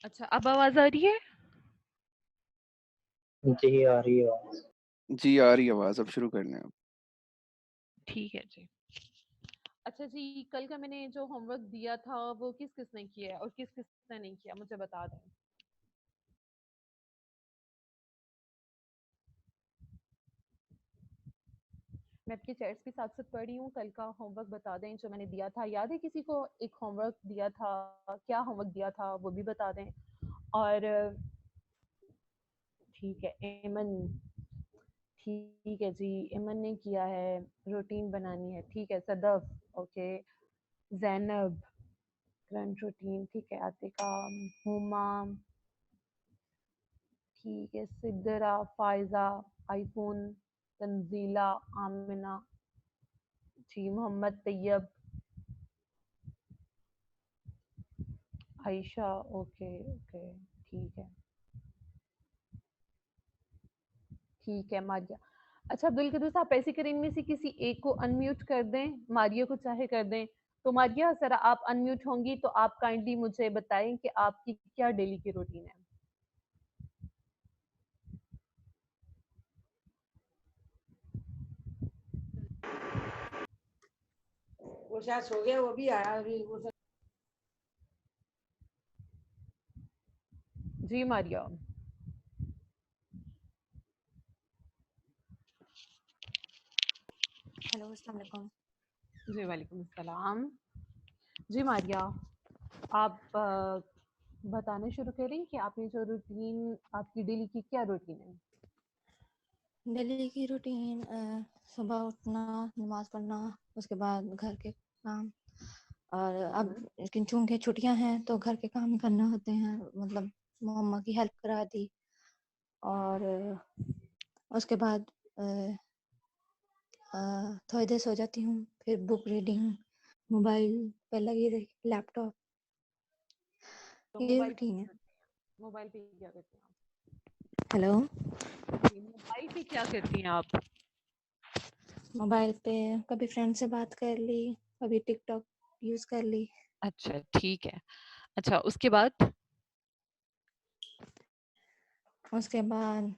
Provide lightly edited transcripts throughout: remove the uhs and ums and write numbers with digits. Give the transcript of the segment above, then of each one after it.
अच्छा, अब आवाज आ रही है? जी आ रही है आवाज। जी आ रही आवाज, अब शुरू करने अब। ठीक है जी। अच्छा जी, कल का मैंने जो होमवर्क दिया था वो किस किसने किया है और किस किसने नहीं किया, मुझे बता दें। मैं आपके चैट्स भी साथ साथ पढ़ रही हूँ। कल का होमवर्क बता दें जो मैंने दिया था। याद है किसी को एक होमवर्क दिया था? क्या होमवर्क दिया था वो भी बता दें। और ठीक है, एमन, ठीक है जी, एमन ने किया है। रूटीन बनानी है, ठीक है। Sadaf, okay. Zainab, current routine, ठीक है। आतिका, हुमा, ठीक है। सिद्दरा, फायजा, आईफोन, तंजीला, आमिना जी, मोहम्मद तैयब, आयशा, ओके ओके, ठीक है। ठीक है मारिया। अच्छा अब्दुल कदूस, आप ऐसे करें, इनमें से किसी एक को अनम्यूट कर दें, मारिया को चाहे कर दें। तो मारिया जरा आप अनम्यूट होंगी तो आप काइंडली मुझे बताएं कि आपकी क्या डेली की रूटीन है। वो शायद सो गया, वो भी आया अभी वो जी मारिया। हेलो, अस्सलाम वालेकुम। जी वालेकुम अस्सलाम। जी मारिया, आप बताना शुरू करें कि आपने जो रूटीन, आपकी डेली की क्या रूटीन है। डेली की रूटीन सुबह उठना, नमाज पढ़ना, उसके बाद घर के काम। और अब लेकिन चूंकि छुट्टियां हैं तो घर के काम ही करने होते हैं, मतलब मम्मा की हेल्प करा दी। और उसके बाद थोड़ी देर सो जाती हूँ, फिर बुक रीडिंग, मोबाइल पे लगी रही, लैपटॉप, तो ये रूटीन है। मोबाइल पे क्या करती हैं हेलो, आप? जी, मोबाइल पे क्या करती हैं आप? मोबाइल पे कभी फ्रेंड से बात कर ली, कभी टिकटॉक यूज कर ली। अच्छा ठीक है। अच्छा उसके बाद? उसके बाद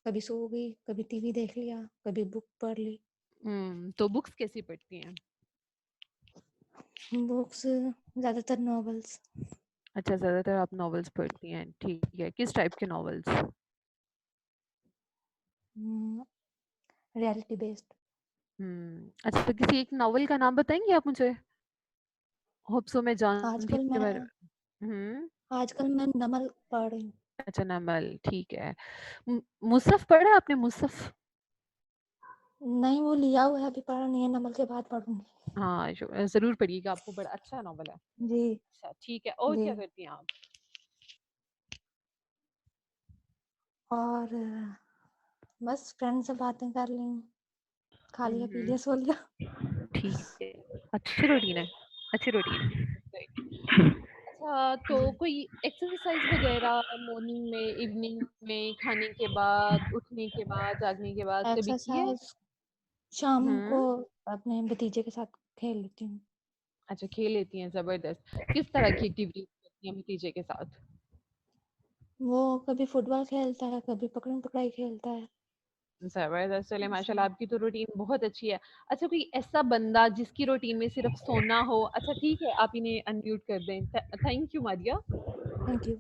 कभी सो गई, कभी टीवी देख लिया, कभी बुक पढ़ ली। तो बुक्स कैसी पढ़ती हैं? बुक्स ज़्यादातर नॉवेल्स। अच्छा, ज़्यादातर आप नॉवेल्स पढ़ती हैं, ठीक है। किस टाइप के नॉवेल्स? Reality based. अच्छा, तो किसी एक नॉवेल का नाम बताएंगे आप मुझे? होप सो मैं जानती आजकल हूँ कि मैं हम्म। आजकल मैं नमल पढ़ रही हूँ। अच्छा नमल, ठीक है। मुसफ़ पढ़ा है आपने, मुसफ़? नहीं, वो लिया हुआ है, अभी पढ़ा नहीं है, नमल के बाद पढ़ूंगी। हाँ, ज़रूर पढ़िएगा, आपको बड़ा अच्छा नॉवेल है। जी अच्छा ठीक है, और जी। क्या करती हैं आप? और बस फ्रेंड से बातें कर ली, खा लिया पी हम्म, लिया सो लिया। ठीक है, अच्छी रूटीन है, अच्छी रूटीन है। अच्छा, तो कोई एक्सरसाइज वगैरह मॉर्निंग में, इवनिंग में, खाने के बाद, उठने के बाद, जागने के बाद कभी की है? एक्सरसाइज शाम को हम्म। अपने भतीजे के साथ खेल लेती हूँ। अच्छा, खेल लेती हैं, जबरदस्त। किस तरह की एक्टिविटीज करती हैं भतीजे के साथ? वो कभी फुटबॉल खेलता है, कभी पकड़न पकड़ाई खेलता है। जबरदस्त, चले ऐसे। माशाल्लाह, आपकी तो रूटीन बहुत अच्छी है। अच्छा, कोई ऐसा बंदा जिसकी रूटीन में सिर्फ सोना हो? अच्छा ठीक है, आप इन्हें अनम्यूट कर दें। Thank you Maria. Thank you.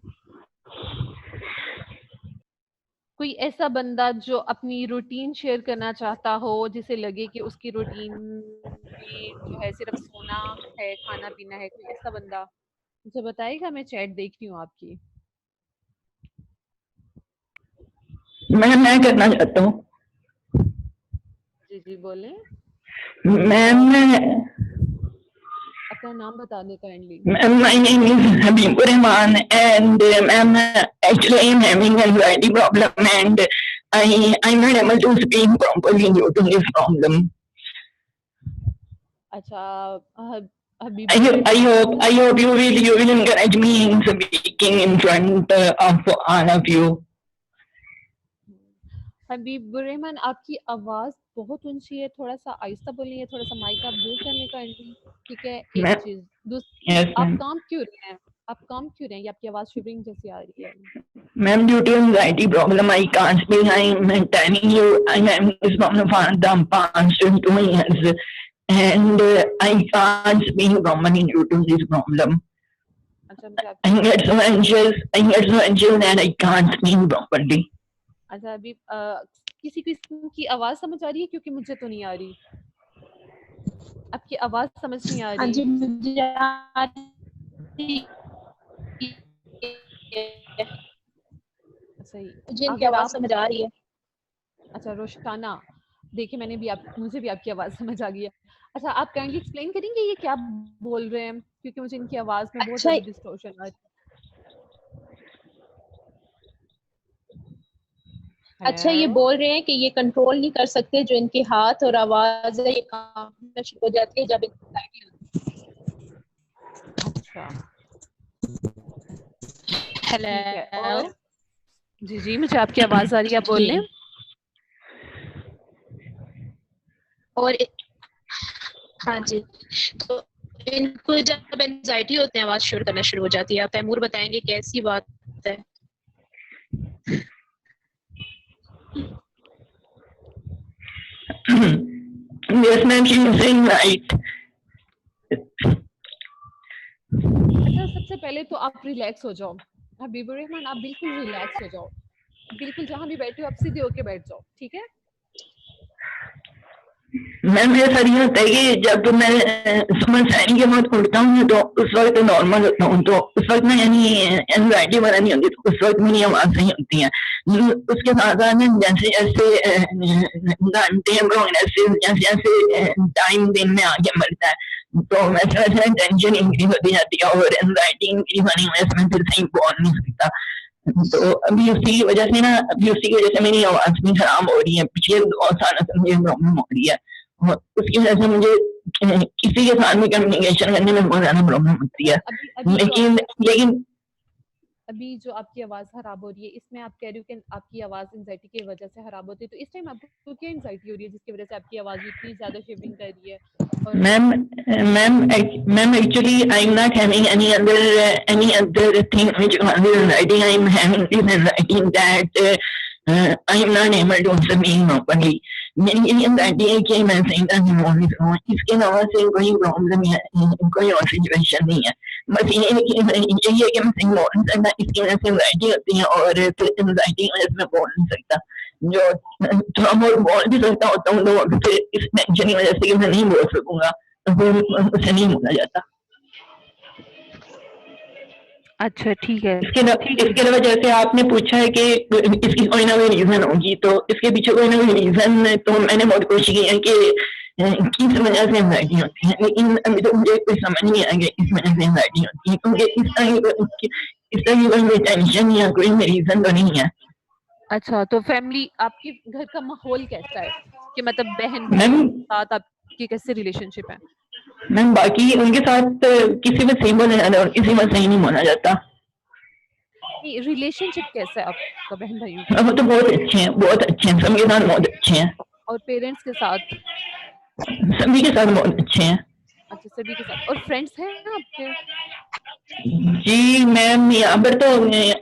कोई ऐसा बंदा जो अपनी रूटीन शेयर करना चाहता हो, जिसे लगे कि उसकी रूटीन में जो है सिर्फ सोना है, खाना पीना है, कोई ऐसा बंदा मुझे बताएगा? मैं चैट देख रही हूँ आपकी। मैं करना चाहता हूँ। जी जी बोलें। मैम आप मैं अपना नाम बता दें kindly. my name is Habibur Rahman and I'm actually I'm having anxiety problem and I'm not able to speak properly due to this problem. अच्छा, I, Habibur I Rahman. hope I hope you will encourage me in speaking in front of all of you. Habibur Rahman, आपकी आवाज बहुत ऊंची है, थोड़ा सा आहिस्ता बोलिए, थोड़ा सा माइक आप दूर करने का, ठीक है। एक Ma'am, चीज, दूसरी चीज, yes आप ma'am. काम क्यों रहे हैं? आप काम क्यों रहे हैं? ये आपकी आवाज शिवरिंग जैसी आ रही है। Ma'am, due to anxiety problem, I can't speak. I'm telling you, I'm having this problem for the past 2 years, and I can't speak properly due to this problem. अच्छा मुझे I आपकी get so anxious. I get so anxious that I can't speak properly. अच्छा अभी किसी की आवाज समझ आ रही है? क्योंकि मुझे तो नहीं आ रही। आपकी आवाज समझ नहीं आ हाँ रही। जी मुझे आ रही है। सही। मुझे इनकी अगर आवाज आप समझ आ रही है। अच्छा रोशाना, देखिए मुझे भी आपकी आवाज समझ आ गई है। अच्छा आप काइंडली एक्सप्लेन करेंगे ये क्या बोल रहे हैं? क्योंकि मुझे इनकी आवाज में बहुत अच्छा ज्यादा डिस्टॉर्शन आ रही अच्छा ये है। बोल रहे हैं कि ये कंट्रोल नहीं कर सकते, जो इनके हाथ और आवाज है ये काम करना शुरू हो जाती है जब एंजाइटी होती अच्छा है। ठीक है। हेलो और जी जी मुझे आपकी आवाज आ रही है, आप बोल जी। लें। और हाँ जी, तो इनको जब एंजाइटी होते हैं आवाज शुरू करना शुरू हो जाती है। आप तैमूर बताएंगे कैसी बात है? Yes, ma'am, she is saying right. अच्छा सबसे पहले तो आप रिलैक्स हो जाओ। हबीबुर रहमान आप बिल्कुल रिलैक्स हो जाओ। बिल्कुल जहां भी बैठे हो आप सीधे होके बैठ जाओ, ठीक है? मैम ये सर ये होता है कि जब मैं सुबह सैनी के बाद उठता हूँ तो उस वक्त नॉर्मल होता हूँ, तो उस वक्त ना यानी एंजाइटी वगैरह नहीं होती, तो उस वक्त मेरी आवाज सही होती है। उसके साथ साथ ना जैसे जैसे घंटे प्रोग्रेसिव जैसे जैसे टाइम दिन में आगे बढ़ता है तो वैसे वैसे टेंशन इंक्रीज होती जाती है और एंजाइटी इंक्रीज होने की वजह से मैं फिर सही बोल नहीं सकता। तो अभी उसी की वजह से ना अभी उसी की वजह से मेरी आवाज भी खराब हो रही है, पिछले 2 सालों से मुझे प्रॉब्लम हो रही है और उसकी वजह से मुझे किसी के साथ भी कम्युनिकेशन करने में बहुत ज्यादा प्रॉब्लम होती है। अभी अभी जो लेकिन लेकिन अभी जो आपकी आवाज खराब हो रही है इसमें आप कह रहे हो कि आपकी आवाज एंजाइटी की वजह से खराब होती है, तो इस टाइम आपको क्या एंजाइटी हो रही है जिसकी वजह से आपकी आवाज इतनी ज्यादा शिवरिंग कर रही है? और ma'am ma'am actually I am not having any other thing which causes anxiety. I am having this anxiety that I am not able to speak properly. मेरी ये anxiety है कि मैं सही तरह से बोल नहीं सकूँ, इसके अलावा से कोई प्रॉब्लम है, कोई और सिचुएशन नहीं है। बस ये है कि यही है कि मैं सही बोल नहीं सकता, इसकी वजह से एंजाइटी होती है और फिर एंजाइटी की वजह से मैं बोल नहीं सकता। जो थोड़ा बहुत बोल भी सकता होता हूँ तो फिर इस टेंशन की वजह से कि मैं नहीं बोल सकूंगा तो फिर मुझसे नहीं बोला जाता। अच्छा ठीक है। इसके अलावा जैसे आपने पूछा है कि इसकी कोई ना कोई रीजन होगी, तो इसके पीछे कोई ना कोई रीजन तो मैंने बहुत कोशिश की है कि किस वजह से एंजाइटी होती है, लेकिन अभी तो मुझे कोई समझ नहीं आया कि इस वजह से एंजाइटी होती है, क्योंकि इस तरह की कोई टेंशन या कोई रीजन तो नहीं है। अच्छा तो फैमिली आपके घर का माहौल कैसा है कि मतलब बहन भाई मैम के साथ आपके कैसे रिलेशनशिप है? मैम बाकी उनके साथ किसी में सही बोला जाता है और किसी में सही नहीं बोला जाता। नहीं रिलेशनशिप कैसा है आपका बहन भाइयों का? वो तो बहुत अच्छे हैं, बहुत अच्छे हैं, सबके साथ बहुत अच्छे हैं, और पेरेंट्स के साथ? सभी के साथ बहुत अच्छे हैं। अच्छा सभी के साथ। और फ्रेंड्स हैं आपके? जी मैम यहाँ पर तो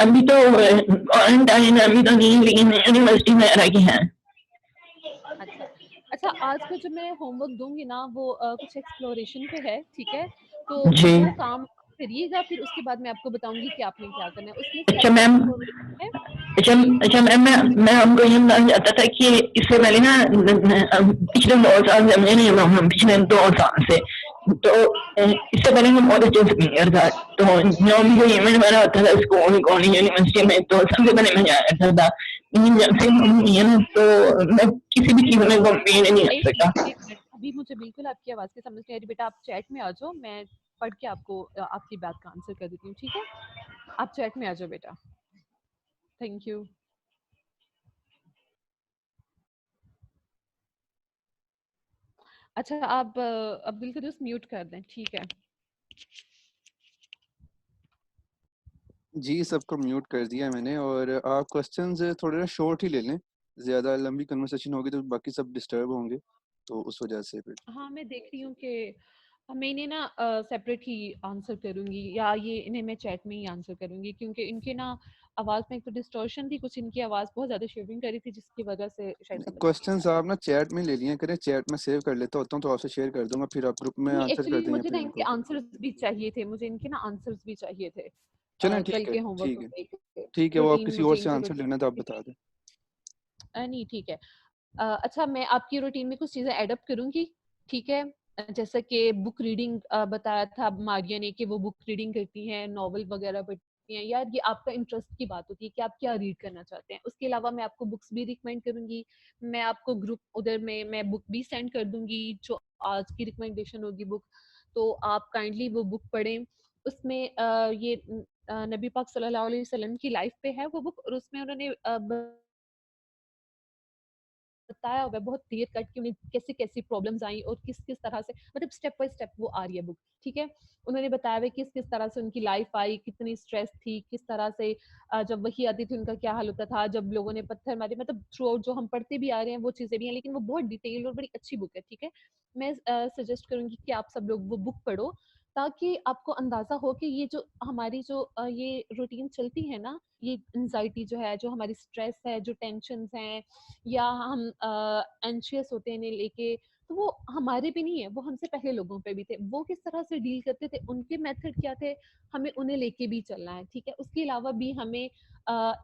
अभी तो क्वारंटाइन अभी तो नहीं, लेकिन यूनिवर्सिटी में रह हैं। अच्छा अच्छा आज का जो मैं होमवर्क दूंगी ना वो कुछ एक्सप्लोरेशन पे है, ठीक है? तो जी वो काम करिएगा, फिर उसके बाद मैं आपको बताऊंगी कि आपने क्या करना है। उसमें अच्छा सेल्फ मैम, एक्सप्लोरेशन है। अच्छा अच्छा मैम मैं हमको ये बताना चाहता था कि इससे पहले ना पिछले 2 साल से हमने नहीं प्रॉब्लम, पिछले 2 साल से तो इससे पहले मैं बहुत अच्छे सिंगर था, तो जो भी कोई इवेंट वगैरह होता था स्कूल कॉलेज यूनिवर्सिटी में तो सबसे पहले मैं जाया करता था, लेकिन जब से हम नहीं है ना तो मैं किसी भी चीज में कॉम्पीट नहीं कर सकता। एक मिनट अभी मुझे बिल्कुल आपकी आवाज की समझ नहीं आ रही बेटा, आप चैट में आ जाओ, मैं पढ़ के आपको आपकी बात का आंसर कर देती हूँ, ठीक है? आप चैट में आ जाओ बेटा। Thank you. अच्छा आप अब्दुल कदूस म्यूट कर दें, ठीक है? जी सबको म्यूट कर दिया मैंने, और आप क्वेश्चंस थोड़े ना शॉर्ट ही ले लें, ज़्यादा लंबी कन्वर्सेशन होगी तो बाकी सब डिस्टर्ब होंगे, तो उस वजह से फिर हाँ मैं देख रही हूँ कि मैं इन्हें ना सेपरेट ही आंसर करूंगी, या ये इन्हें मैं चैट में ही आंसर करूंगी, क्योंकि इनके ना आवाज में एक तो डिस्टॉर्शन थी, कुछ इनकी आवाज बहुत ज्यादा शिवरिंग कर रही थी, जिसकी वजह से शायद समझ नहीं आ क्वेश्चंस रहा आप था। ना चैट में ले लिया करें, चैट में सेव कर लेता होता हूँ, तो आपसे शेयर कर दूंगा, फिर आप ग्रुप में नहीं, आंसर कर एक्चुअली देंगे मुझे ना फिर इनके इनको। आंसर्स भी चाहिए थे, मुझे इनके ना आंसर्स भी चाहिए थे चलें कल ठीक है, के होमवर्क ठीक को है, लेके। ठीक है, वो आप रूटीन किसी और मुझे से इनकी आंसर रूटीन लेना तो आप बता दें। नहीं ठीक है। अच्छा, मैं आपकी रूटीन में कुछ चीजें एडअप करूंगी, ठीक है। जैसा कि बुक रीडिंग बताया था मारिया ने कि वो बुक रीडिंग करती हैं, नॉवल वगैरह पढ़ती हैं। यार ये आपका इंटरेस्ट की बात होती है कि आप क्या रीड करना चाहते हैं। उसके अलावा मैं आपको बुक्स भी रिकमेंड करूंगी, मैं आपको ग्रुप उधर में मैं बुक भी सेंड कर दूंगी जो आज की रिकमेंडेशन होगी बुक, तो आप काइंडली वो बुक पढ़ें। उसमें ये नबी पाक सल्लल्लाहु अलैहि वसल्लम की लाइफ पे है वो बुक, और उसमें उन्होंने बताया हुआ है बहुत क्लियर कट कि उन्हें कैसे कैसी प्रॉब्लम्स आई और किस किस तरह से, मतलब स्टेप बाय स्टेप वो आ रही है बुक, ठीक है। उन्होंने बताया हुआ है किस किस तरह से उनकी लाइफ आई, कितनी स्ट्रेस थी, किस तरह से जब वही आती थी उनका क्या हाल होता था, जब लोगों ने पत्थर मारे, मतलब थ्रू आउट जो हम पढ़ते भी आ रहे हैं वो चीजें भी हैं, लेकिन वो बहुत डिटेल और बड़ी अच्छी बुक है, ठीक है। मैं सजेस्ट करूंगी कि आप सब लोग वो बुक पढ़ो, ताकि आपको अंदाजा हो कि ये जो हमारी जो ये रूटीन चलती है ना, ये एंजाइटी जो है, जो हमारी स्ट्रेस है, जो टेंशन हैं, या हम एंशियस होते हैं इन्हें लेके, तो वो हमारे भी नहीं है, वो हमसे पहले लोगों पे भी थे, वो किस तरह से डील करते थे, उनके मेथड क्या थे, हमें उन्हें लेके भी चलना है, ठीक है। उसके अलावा भी हमें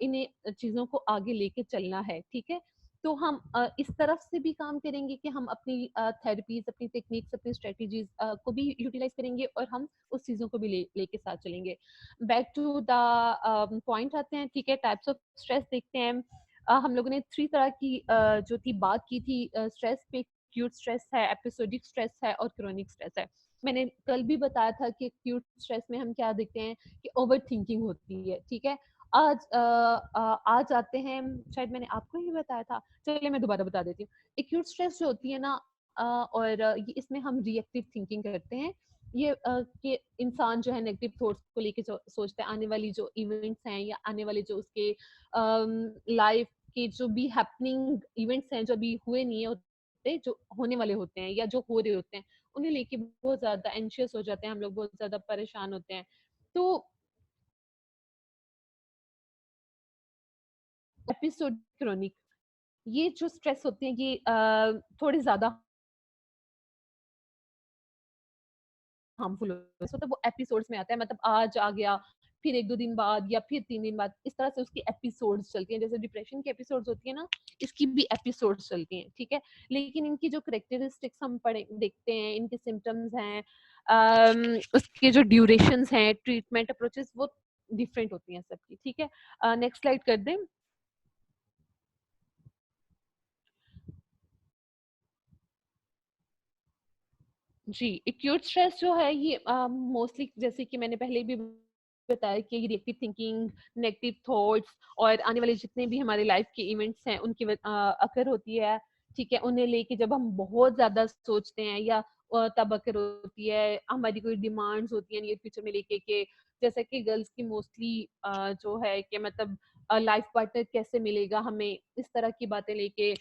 इन्हें चीजों को आगे लेके चलना है, ठीक है। तो हम इस तरफ से भी काम करेंगे कि हम अपनी थेरेपीज, अपनी टेक्निक्स, अपनी स्ट्रेटजीज को भी यूटिलाइज करेंगे, और हम उस चीजों को भी लेके साथ चलेंगे। बैक टू द पॉइंट आते हैं, ठीक है। टाइप्स ऑफ स्ट्रेस देखते हैं। हम लोगों ने 3 तरह की जो थी बात की थी स्ट्रेस पे। एक्यूट स्ट्रेस है, एपिसोडिक स्ट्रेस है, और क्रोनिक स्ट्रेस है। मैंने कल भी बताया था कि एक्यूट स्ट्रेस में हम क्या देखते हैं कि ओवर थिंकिंग होती है, ठीक है। आज आते हैं, शायद मैंने आपको ही बताया था, चलिए मैं दोबारा बता देती हूँ। एक्यूट स्ट्रेस जो होती है ना, और इसमें हम रिएक्टिव थिंकिंग करते हैं। ये कि इंसान जो है नेगेटिव थॉट्स को लेके सोचता है, आने वाली जो इवेंट्स हैं या आने वाले जो उसके लाइफ के जो भी हैपनिंग इवेंट्स हैं, जो अभी हुए नहीं होते, जो होने वाले होते हैं या जो हो रहे होते हैं, उन्हें लेके बहुत ज्यादा एंशियस हो जाते हैं हम लोग, बहुत ज्यादा परेशान होते हैं। तो एपिसोड क्रोनिक, ये जो स्ट्रेस होते हैं ये थोड़े ज्यादा हार्मफुल होता है, तो वो एपिसोड्स में आता है, मतलब आज आ गया, फिर 1-2 दिन बाद या फिर 3 दिन बाद, इस तरह से उसकी एपिसोड्स चलती हैं। जैसे डिप्रेशन की एपिसोड्स होती है ना, इसकी भी एपिसोड्स चलती हैं, ठीक है। लेकिन इनकी जो कैरेक्टरिस्टिक्स हम पढ़े देखते हैं, इनके सिम्टम्स हैं, उसके जो ड्यूरेशंस हैं, ट्रीटमेंट अप्रोचेस, वो डिफरेंट होती हैं सबकी, ठीक है। नेक्स्ट स्लाइड कर दें। जी, एक्यूट स्ट्रेस जो है ये मोस्टली, जैसे कि मैंने पहले भी बताया कि रिएक्टिव थिंकिंग, नेगेटिव थॉट्स और आने वाले जितने भी हमारे लाइफ के इवेंट्स हैं उनकी अकर होती है, ठीक है। उन्हें लेके जब हम बहुत ज्यादा सोचते हैं, या तब अकर होती है हमारी कोई डिमांड्स होती है नियर फ्यूचर में लेके के, जैसे कि गर्ल्स की मोस्टली जो है कि मतलब लाइफ पार्टनर कैसे मिलेगा हमें, इस तरह की बातें लेके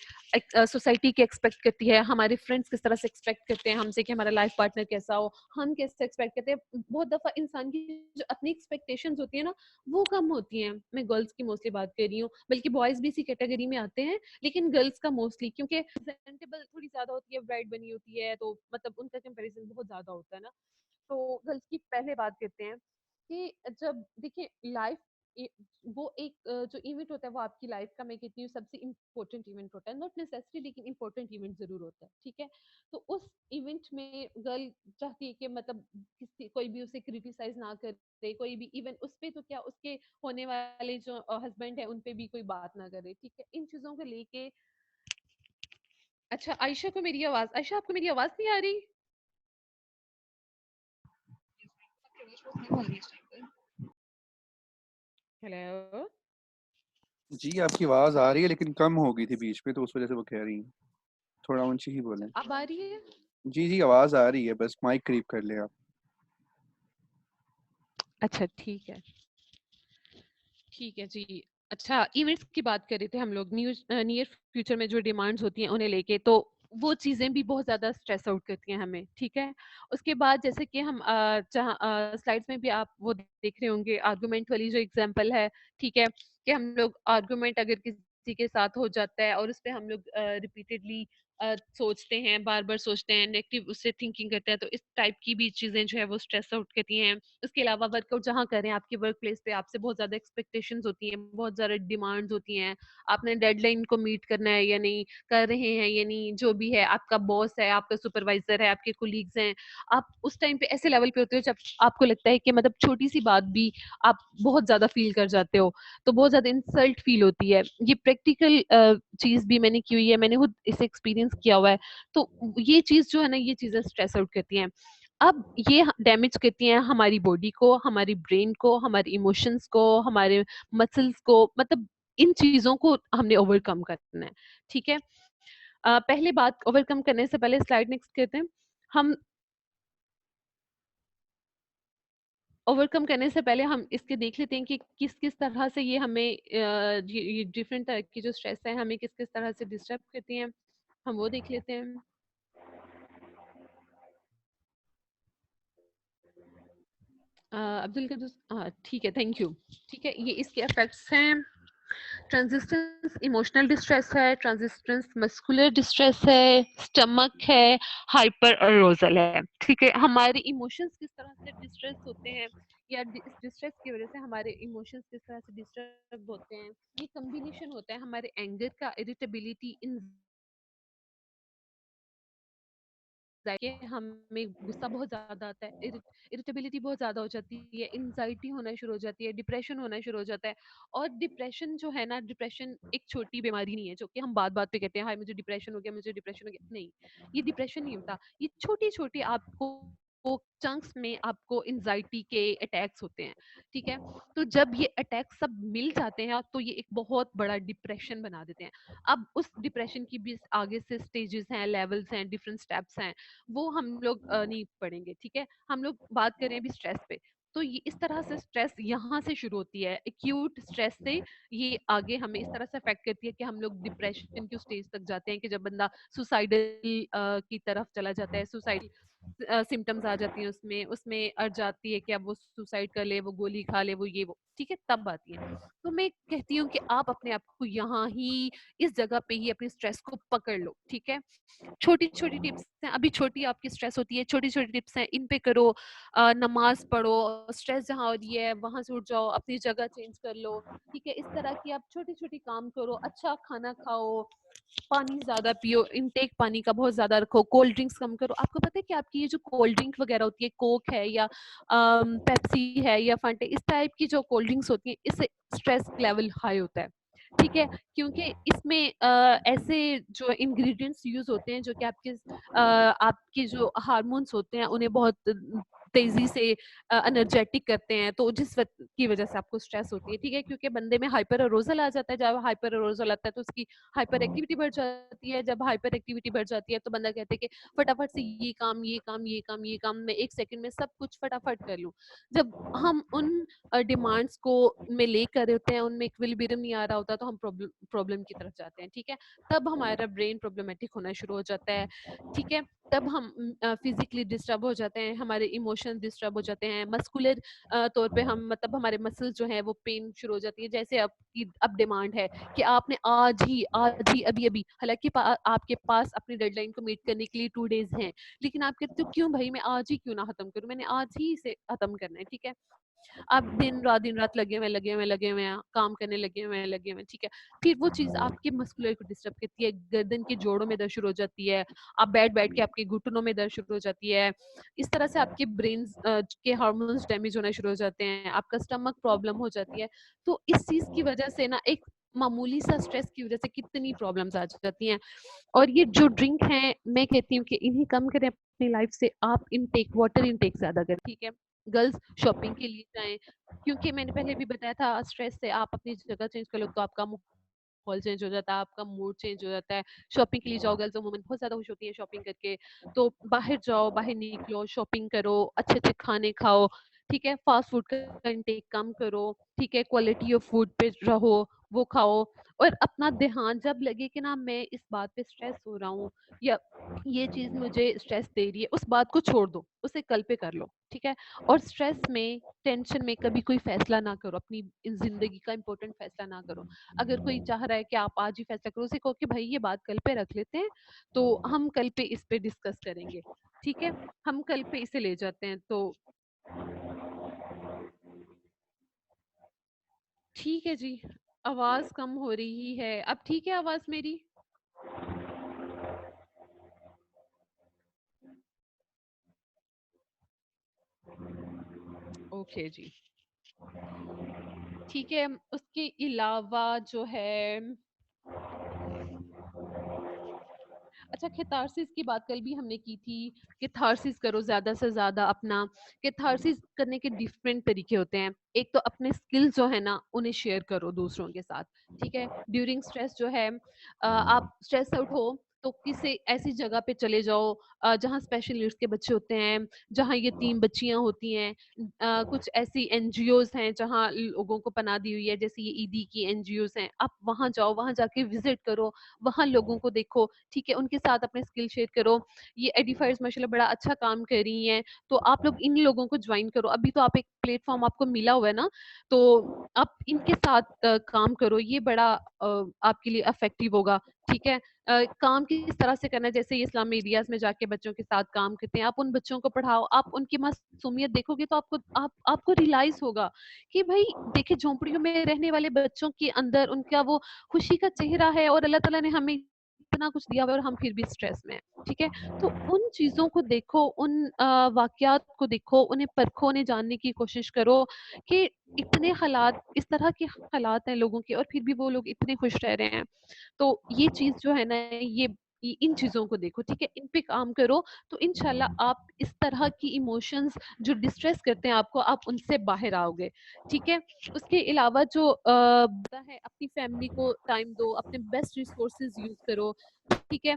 सोसाइटी की एक्सपेक्ट करती है, हमारे फ्रेंड्स किस तरह से एक्सपेक्ट करते हैं हमसे कि हमारा लाइफ पार्टनर कैसा हो, हम कैसे एक्सपेक्ट करते हैं। बहुत दफा इंसान की जो अपनी एक्सपेक्टेशंस होती है ना, वो कम होती हैं। मैं गर्ल्स की मोस्टली बात कर रही हूँ, बल्कि बॉयज भी इसी कैटेगरी में आते हैं, लेकिन गर्ल्स का मोस्टली, क्योंकि प्रेजेंटेबल थोड़ी ज्यादा होती है, ब्राइट बनी होती है, तो मतलब उनका कंपैरिजन बहुत ज्यादा होता है ना। तो गर्ल्स की पहले बात करते हैं कि जब देखिए लाइफ, वो एक जो इवेंट होता है वो आपकी लाइफ का, मैं कहती हूँ सबसे इम्पोर्टेंट इवेंट होता है, नॉट नेसेसरी लेकिन इम्पोर्टेंट इवेंट जरूर होता है, ठीक है। तो उस इवेंट में गर्ल चाहती है कि मतलब किसी कोई भी उसे क्रिटिसाइज ना करे, कोई भी, इवन उस पे तो क्या, उसके होने वाले जो हस्बैंड है उन पे भी कोई बात ना करे, ठीक है। इन चीजों को लेके, अच्छा आयशा को मेरी आवाज, आयशा आपको मेरी आवाज नहीं आ रही? हेलो। जी आपकी आवाज आ रही है, लेकिन कम हो गई थी बीच में, तो उस वजह से वो कह रही हैं, थोड़ा ऊंची ही बोलें। अब आ रही है? जी जी आवाज आ रही है, बस माइक करीब कर लें आप। अच्छा ठीक है, ठीक है जी। अच्छा, इवेंट्स की बात कर रहे थे हम लोग, न्यूज नियर फ्यूचर में जो डिमांड्स होती हैं उन्हें लेके। तो वो चीजें भी बहुत ज्यादा स्ट्रेस आउट करती हैं हमें, ठीक है। उसके बाद जैसे कि हम जहाँ स्लाइड्स में भी आप वो देख रहे होंगे आर्गुमेंट वाली जो एग्जांपल है, ठीक है, कि हम लोग आर्गुमेंट अगर किसी के साथ हो जाता है और उस पे हम लोग रिपीटेडली सोचते हैं, बार बार सोचते हैं, नेगेटिव उससे थिंकिंग करते हैं, तो इस टाइप की भी चीजें जो है वो स्ट्रेस आउट करती हैं। उसके अलावा वर्कआउट जहाँ करें, आपके वर्क प्लेस पे आपसे बहुत ज्यादा एक्सपेक्टेशंस होती हैं, बहुत ज्यादा डिमांड्स होती हैं, आपने डेडलाइन को मीट करना है या नहीं कर रहे हैं या नहीं, जो भी है, आपका बॉस है, आपका सुपरवाइजर है, आपके कोलीग्स हैं, आप उस टाइम पे ऐसे लेवल पे होते हो जब आपको लगता है कि मतलब छोटी सी बात भी आप बहुत ज्यादा फील कर जाते हो, तो बहुत ज्यादा इंसल्ट फील होती है। ये प्रैक्टिकल चीज भी मैंने की हुई है, मैंने खुद इसे एक्सपीरियंस किया हुआ है। तो ये चीज जो है ना, ये चीजें स्ट्रेस आउट करती हैं। अब ये डैमेज करती हैं हमारी बॉडी को, हमारी ब्रेन को, हमारे इमोशंस को, हमारे मसल्स को, मतलब इन चीजों को हमने ओवरकम करना है, ठीक है। पहले बात ओवरकम करने से पहले स्लाइड नेक्स्ट करते हैं। हम ओवरकम करने से पहले हम इसके देख लेते हैं कि किस किस तरह से ये हमें ये डिफरेंट तरह की जो स्ट्रेस है हमें किस किस तरह से डिस्टर्ब करती हैं, हम वो देख लेते हैं। अब्दुल कदूस, हाँ ठीक है, थैंक यू। ठीक है, ये इसके इफेक्ट्स हैं। ट्रांजिस्टेंस इमोशनल डिस्ट्रेस है, ट्रांजिस्टेंस मस्कुलर डिस्ट्रेस है, स्टमक है, हाइपर अरोजल है, ठीक है। हमारे इमोशंस किस तरह से डिस्ट्रेस होते हैं या इस डिस्ट्रेस की वजह से हमारे इमोशंस किस तरह से डिस्टर्ब होते हैं, ये कॉम्बिनेशन होता है हमारे एंगर का, इरिटेबिलिटी, कि हमें गुस्सा बहुत ज़्यादा आता है, इरिटेबिलिटी बहुत ज़्यादा हो जाती है, एंजाइटी होना शुरू हो जाती है, डिप्रेशन होना शुरू हो जाता है। और डिप्रेशन जो है ना, डिप्रेशन एक छोटी बीमारी नहीं है जो कि हम बात-बात पे कहते हैं, हाय मुझे डिप्रेशन हो गया, मुझे डिप्रेशन हो गया। नहीं, ये डिप्रेशन नहीं होता। ये छोटी-छोटी आपको चंक्स में आपको एंजाइटी के अटैक्स होते हैं, ठीक है? तो जब ये अटैक सब मिल जाते हैं तो ये एक बहुत बड़ा डिप्रेशन बना देते हैं। अब उस डिप्रेशन की भी आगे से स्टेजेस हैं, लेवल्स हैं, डिफरेंट स्टेप्स हैं, वो हम लोग नहीं पढ़ेंगे, ठीक है। हम लोग बात करें अभी स्ट्रेस पे। तो ये इस तरह से स्ट्रेस यहाँ से शुरू होती है, एक्यूट स्ट्रेस से ये आगे हमें इस तरह से अफेक्ट करती है कि हम लोग डिप्रेशन की स्टेज तक जाते हैं कि जब बंदा सुसाइडल की तरफ चला जाता है, सुसाइड सिम्टम्स आ जाती हैं, उसमें उसमें अड़ जाती है कि अब वो सुसाइड कर ले, वो गोली खा ले, वो ये वो, ठीक है, तब आती है। तो मैं कहती हूँ कि आप अपने आप को यहाँ ही इस जगह पे ही अपने स्ट्रेस को पकड़ लो, ठीक है। छोटी छोटी टिप्स हैं, अभी छोटी आपकी स्ट्रेस होती है, छोटी छोटी टिप्स हैं, इन पे करो। नमाज पढ़ो, स्ट्रेस जहाँ हो रही है वहां से उठ जाओ, अपनी जगह चेंज कर लो, ठीक है। इस तरह की आप छोटी छोटी काम करो, अच्छा खाना खाओ, पानी ज्यादा पियो, इनटेक पानी का बहुत ज्यादा रखो, कोल्ड ड्रिंक्स कम करो। आपको पता है कि आपकी ये जो कोल्ड ड्रिंक वगैरह होती है, कोक है या पेप्सी है या फंटे, इस टाइप की जो कोल्ड ड्रिंक्स होती हैं, इससे स्ट्रेस लेवल हाई होता है, ठीक है। क्योंकि इसमें ऐसे जो इंग्रेडिएंट्स यूज होते हैं जो कि आपके जो हार्मोन्स होते हैं उन्हें बहुत तेजी से एनर्जेटिक करते हैं, तो जिस की वजह से आपको स्ट्रेस होती है, ठीक है। क्योंकि बंदे में हाइपर अरोजल आ जाता है, जब हाइपर अरोजल आता है तो उसकी हाइपर एक्टिविटी बढ़ जाती है, जब हाइपर एक्टिविटी बढ़ जाती है तो बंदा कहते हैं कि फटाफट से ये काम ये काम ये काम ये काम, मैं 1 सेकंड में सब कुछ फटाफट कर लूं। जब हम उन डिमांड्स को में लेकर होते हैं, उनमें इक्विलिब्रियम नहीं आ रहा होता, तो हम प्रॉब्लम की तरफ जाते हैं, ठीक है। तब हमारा ब्रेन प्रॉब्लमेटिक होना शुरू हो जाता है, ठीक है। तब हम फिजिकली डिस्टर्ब हो जाते हैं, हमारे इमोशन डिस्टर्ब हो जाते हैं, मस्कुलर तौर पे हम, मतलब हमारे मसल्स जो है वो पेन शुरू हो जाती है। जैसे आपकी अब डिमांड है कि आपने आज ही अभी अभी, हालांकि आपके पास अपनी डेडलाइन को मीट करने के लिए 2 डेज हैं, लेकिन आप कहते हो क्यों भाई, मैं आज ही क्यों ना खत्म करूं, मैंने आज ही इसे खत्म करना है, ठीक है। आप दिन रात लगे हुए हैं, काम करने लगे हुए हैं, ठीक है। फिर वो चीज़ आपके मस्कुलर को डिस्टर्ब करती है, गर्दन के जोड़ों में दर्द शुरू हो जाती है, आप बैठ के आपके घुटनों में दर्द शुरू हो जाती है। इस तरह से आपके ब्रेन के हार्मोन्स डैमेज होना शुरू हो जाते हैं, आपका स्टमक प्रॉब्लम हो जाती है। तो इस चीज़ की वजह से ना, एक मामूली सा स्ट्रेस की वजह से कितनी प्रॉब्लम्स आ जाती हैं। और ये जो ड्रिंक है, मैं कहती हूँ कि इन्हें कम करें अपनी लाइफ से। आप इनटेक, वाटर इनटेक ज्यादा करें, ठीक है। गर्ल्स शॉपिंग के लिए जाएं, क्योंकि मैंने पहले भी बताया था, स्ट्रेस से आप अपनी जगह चेंज कर लो तो आपका माहौल चेंज हो जाता है, आपका मूड चेंज हो जाता है। शॉपिंग के लिए जाओ, गर्ल्स वुमेन बहुत ज्यादा खुश होती है शॉपिंग करके, तो बाहर जाओ, बाहर निकलो, शॉपिंग करो, अच्छे अच्छे खाने खाओ, ठीक है, फास्ट फूड का इंटेक कम करो, ठीक है, क्वालिटी ऑफ फूड पे रहो, वो खाओ। और अपना ध्यान जब लगे कि ना मैं इस बात पे स्ट्रेस हो रहा हूँ या ये चीज मुझे स्ट्रेस दे रही है, उस बात को छोड़ दो, उसे कल पे कर लो, ठीक है। और स्ट्रेस में, टेंशन में कभी कोई फैसला ना करो, अपनी इस जिंदगी का इंपॉर्टेंट फैसला ना करो। अगर कोई चाह रहा है कि आप आज ही फैसला करो, उसे कहो कि भाई ये बात कल पे रख लेते हैं, तो हम कल पे इस पे डिस्कस करेंगे, ठीक है, हम कल पे इसे ले जाते हैं। तो ठीक है जी, आवाज कम हो रही है, अब ठीक है आवाज मेरी? ओके जी, ठीक है। उसके अलावा जो है, अच्छा, कैथारसिस की बात कल भी हमने की थी। कैथारसिस करो ज्यादा से ज्यादा अपना। कैथारसिस करने के डिफरेंट तरीके होते हैं। एक तो अपने स्किल्स जो है ना उन्हें शेयर करो दूसरों के साथ, ठीक है। ड्यूरिंग स्ट्रेस जो है, आप स्ट्रेस आउट हो तो किसी ऐसी जगह पे चले जाओ जहाँ स्पेशल नीड्स के बच्चे होते हैं, जहाँ ये तीन बच्चियां होती हैं। कुछ ऐसी एनजीओज हैं जहाँ लोगों को पनाह दी हुई है, जैसे ये ईदी की एनजीओज हैं, आप वहां जाओ, वहां जाके विजिट करो, वहां लोगों को देखो, ठीक है, उनके साथ अपने स्किल शेयर करो। ये एडिफायर्स माशाल्लाह बड़ा अच्छा काम कर रही हैं, तो आप लोग इन लोगों को ज्वाइन करो। अभी तो आप एक प्लेटफॉर्म आपको मिला हुआ है ना, तो आप इनके साथ काम करो, ये बड़ा आपके लिए इफेक्टिव होगा, ठीक है। काम किस तरह से करना है, जैसे ये इस्लामी एरियाज में जाके बच्चों के साथ काम करते हैं, आप उन बच्चों को पढ़ाओ, आप उनकी मासूमियत देखोगे तो आपको रियलाइज होगा कि भाई देखिए, झोंपड़ियों में रहने वाले बच्चों के अंदर उनका वो खुशी का चेहरा है, और अल्लाह ताला ने हमें इतना कुछ दिया हुआ है और हम फिर भी स्ट्रेस में हैं, ठीक है। तो उन चीजों को देखो, उन वाकयात को देखो, उन्हें परखो, उन्हें जानने की कोशिश करो कि इतने हालात, इस तरह के हालात हैं लोगों के, और फिर भी वो लोग इतने खुश रह रहे हैं। तो ये चीज जो है ना, ये इन चीजों को देखो, ठीक है, इन पे काम करो, तो इंशाल्लाह आप इस तरह की इमोशंस जो डिस्ट्रेस करते हैं आपको, आप उनसे बाहर आओगे, ठीक है। उसके अलावा जो है, अपनी फैमिली को टाइम दो, अपने बेस्ट रिसोर्सेज यूज करो, ठीक है।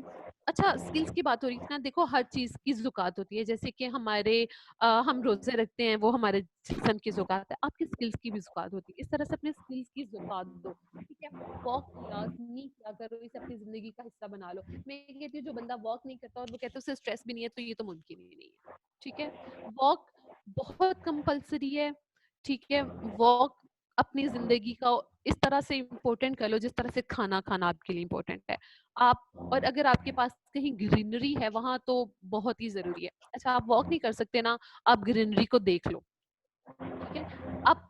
अच्छा, स्किल्स की बात हो रही थी ना, देखो हर चीज की ज़ुकात होती है, जैसे कि हम रोजे रखते हैं, वो हमारे जिस्म की ज़ुकात है, आपकी स्किल्स की भी ज़ुकात होती है। इस तरह से अपने स्किल्स की ज़ुकात दो, ठीक है। वॉक लाजमी किया करो, इसे अपनी जिंदगी का हिस्सा बना लो। मैं ये कहती हूँ, जो बंदा वॉक नहीं करता और वो कहता है उसे स्ट्रेस भी नहीं है, तो ये तो मुमकिन ही नहीं है, ठीक है। वॉक बहुत कंपलसरी है, ठीक है। वॉक अपनी जिंदगी का इस तरह से इम्पोर्टेंट कर लो जिस तरह से खाना खाना आपके लिए इम्पोर्टेंट है। आप, और अगर आपके पास कहीं ग्रीनरी है वहां, तो बहुत ही जरूरी है। अच्छा, आप वॉक नहीं कर सकते ना, आप ग्रीनरी को देख लो, ठीक है। आप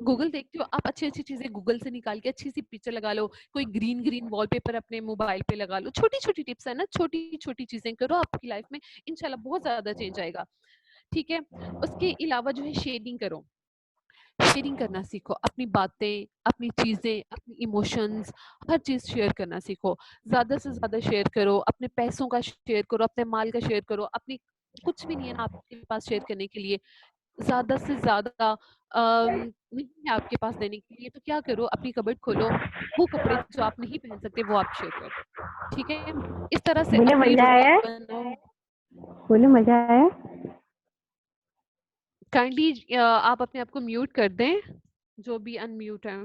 गूगल देखते हो, आप अच्छी अच्छी चीजें गूगल से निकाल के अच्छी सी पिक्चर लगा लो, कोई ग्रीन ग्रीन वॉलपेपर अपने मोबाइल पे लगा लो। छोटी छोटी टिप्स है ना, छोटी छोटी चीजें करो, आपकी लाइफ में इंशाल्लाह बहुत ज्यादा चेंज आएगा, ठीक है। उसके अलावा जो है, शेयरिंग करो, शेयरिंग करना सीखो, अपनी बातें, अपनी चीजें, अपनी इमोशंस, हर चीज शेयर करना सीखो। ज्यादा से ज्यादा शेयर करो, अपने पैसों का शेयर करो, अपने माल का शेयर करो, अपनी कुछ भी नहीं है ना आपके पास शेयर करने के लिए, ज्यादा से ज्यादा नहीं है आपके पास देने के लिए, तो क्या करो, अपनी कबर्ड खोलो, वो कपड़े जो आप नहीं पहन सकते वो आप शेयर करो, ठीक है। इस तरह से बोले अपनी मजा आया, रूटीन बनाओ। बोले मजा आया। काइंडली आप अपने आप को म्यूट कर दें, जो भी अनम्यूट है।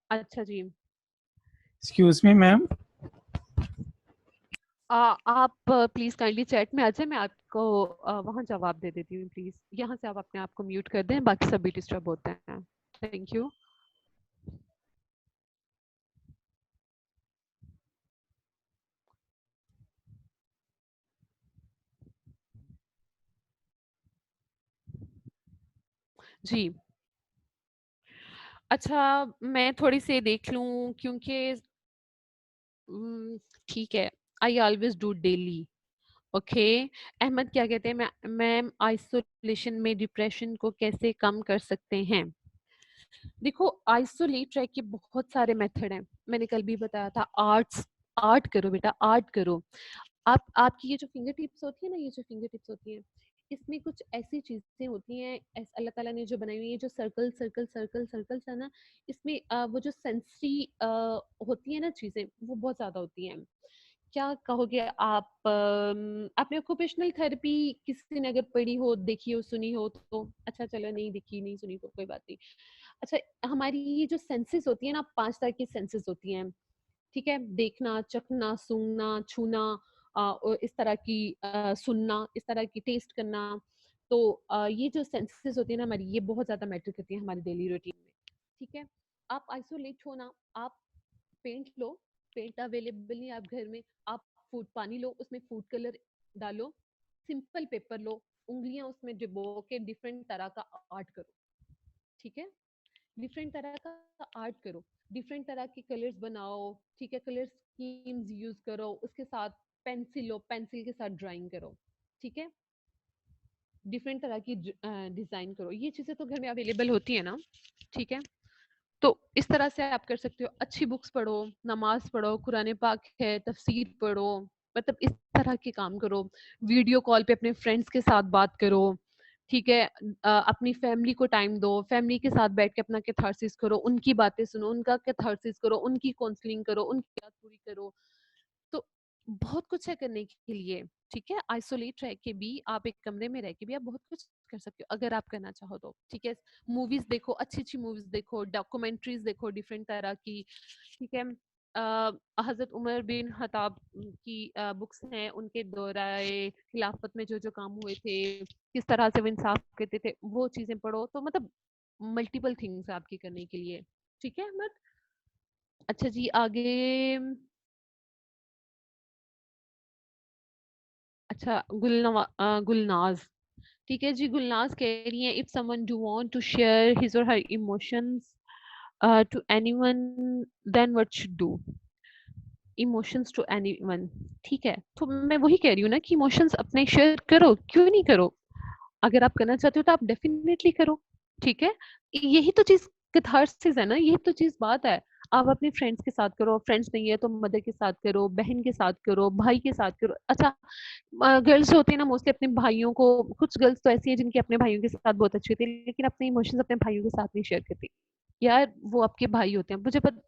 अच्छा जी, एक्सक्यूज मी मैम। आप प्लीज काइंडली चैट में आ जाए, मैं आपको वहां जवाब दे देती हूँ। प्लीज यहाँ से आप अपने आप को म्यूट कर दें, बाकी सभी डिस्टर्ब होते हैं। Thank you. जी, अच्छा, मैं थोड़ी सी देख लूं, क्योंकि ठीक है, I always do daily. Okay, Ahmed क्या कहते हैं, मैम आइसोलेशन में डिप्रेशन को कैसे कम कर सकते हैं? देखो, आइसोलेट रह के बहुत सारे मेथड हैं, मैंने कल भी बताया था। आर्ट करो बेटा, आर्ट करो। आपकी ये जो फिंगर टिप्स होती है ना, ये जो फिंगर टिप्स होती हैं, इसमें कुछ ऐसी चीजें होती हैं, अल्लाह ताला ने जो बनाई हुई है, जो सर्कल सर्कल सर्कल सर्कल है ना, इसमें वो जो सेंसरी होती है ना चीजें, वो बहुत ज्यादा होती हैं। क्या कहोगे आप? आपने ऑक्यूपेशनल थेरेपी किसी ने अगर पढ़ी हो, देखी हो, सुनी हो तो अच्छा, चलो नहीं देखी नहीं सुनी तो कोई बात नहीं। अच्छा, हमारी ये जो सेंसेस होती है ना, 5 तरह की सेंसेस होती हैं, ठीक है? देखना, चखना, सूंघना, छूना, और इस तरह की सुनना, इस तरह की टेस्ट करना। तो ये जो सेंसेस होती है ना हमारी, ये बहुत ज़्यादा मैटर करती है हमारी डेली रूटीन में, ठीक है? आप आइसोलेट हो ना, आप पेंट लो, पेंट अवेलेबल नहीं है आप घर में, आप फूड पानी लो, उसमें फूड कलर डालो, सिंपल पेपर लो, उंगलियां उसमें डुबो के डिफरेंट तरह का आर्ट करो, ठीक है? डिफरेंट तरह का आर्ट करो, डिफरेंट तरह के कलर्स बनाओ, ठीक है? कलर स्कीम्स यूज करो, उसके साथ पेंसिल लो, पेंसिल के साथ ड्राइंग करो, ठीक है? डिफरेंट तरह की डिजाइन करो। ये चीजें तो घर में अवेलेबल होती है ना, ठीक है? तो इस तरह से आप कर सकते हो। अच्छी बुक्स पढ़ो, नमाज पढ़ो, कुरान पाक है, तफसीर पढ़ो, मतलब इस तरह के काम करो। वीडियो कॉल पे अपने फ्रेंड्स के साथ बात करो, ठीक है? अपनी फैमिली को टाइम दो, फैमिली के साथ बैठ के अपना कैथारसिस करो, उनकी बातें सुनो, उनका कैथारसिस करो, उनकी काउंसलिंग करो, उनकी बात पूरी करो। तो बहुत कुछ है करने के लिए, ठीक है? आइसोलेट रह के भी, आप एक कमरे में रह के भी आप बहुत कुछ कर सकते हो अगर आप करना चाहो तो, ठीक है? मूवीज देखो, अच्छी अच्छी मूवीज देखो, डॉक्यूमेंट्रीज देखो डिफरेंट तरह की, ठीक है? हजरत उमर बिन खत्ताब की बुक्स हैं, उनके दौराए खिलाफत में जो जो काम हुए थे, किस तरह से वो इंसाफ करते थे, वो चीजें पढ़ो। तो मतलब मल्टीपल थिंग्स आपकी करने के लिए, ठीक है अहमद? अच्छा जी, आगे। अच्छा, गुलनाज, ठीक है जी। गुलनाज कह रही है, if someone do want to share his और her emotions to anyone, then what should do? Emotions to anyone, ठीक है? तो मैं वही कह रही हूँ ना कि इमोशंस अपने शेयर करो, क्यों नहीं करो? अगर आप करना चाहते हो तो आप डेफिनेटली करो, ठीक है? यही तो चीज कैथारसिस है ना, यही तो चीज बात है। आप अपने फ्रेंड्स के साथ करो, फ्रेंड्स नहीं है तो मदर के साथ करो, बहन के साथ करो, भाई के साथ करो। अच्छा, गर्ल्स होती है ना मोस्टली अपने भाइयों को, कुछ गर्ल्स तो ऐसी है जिनके अपने भाइयों के साथ बहुत अच्छी होती है, लेकिन अपने इमोशंस अपने भाइयों के साथ नहीं शेयर करती। यार वो आपके भाई होते हैं,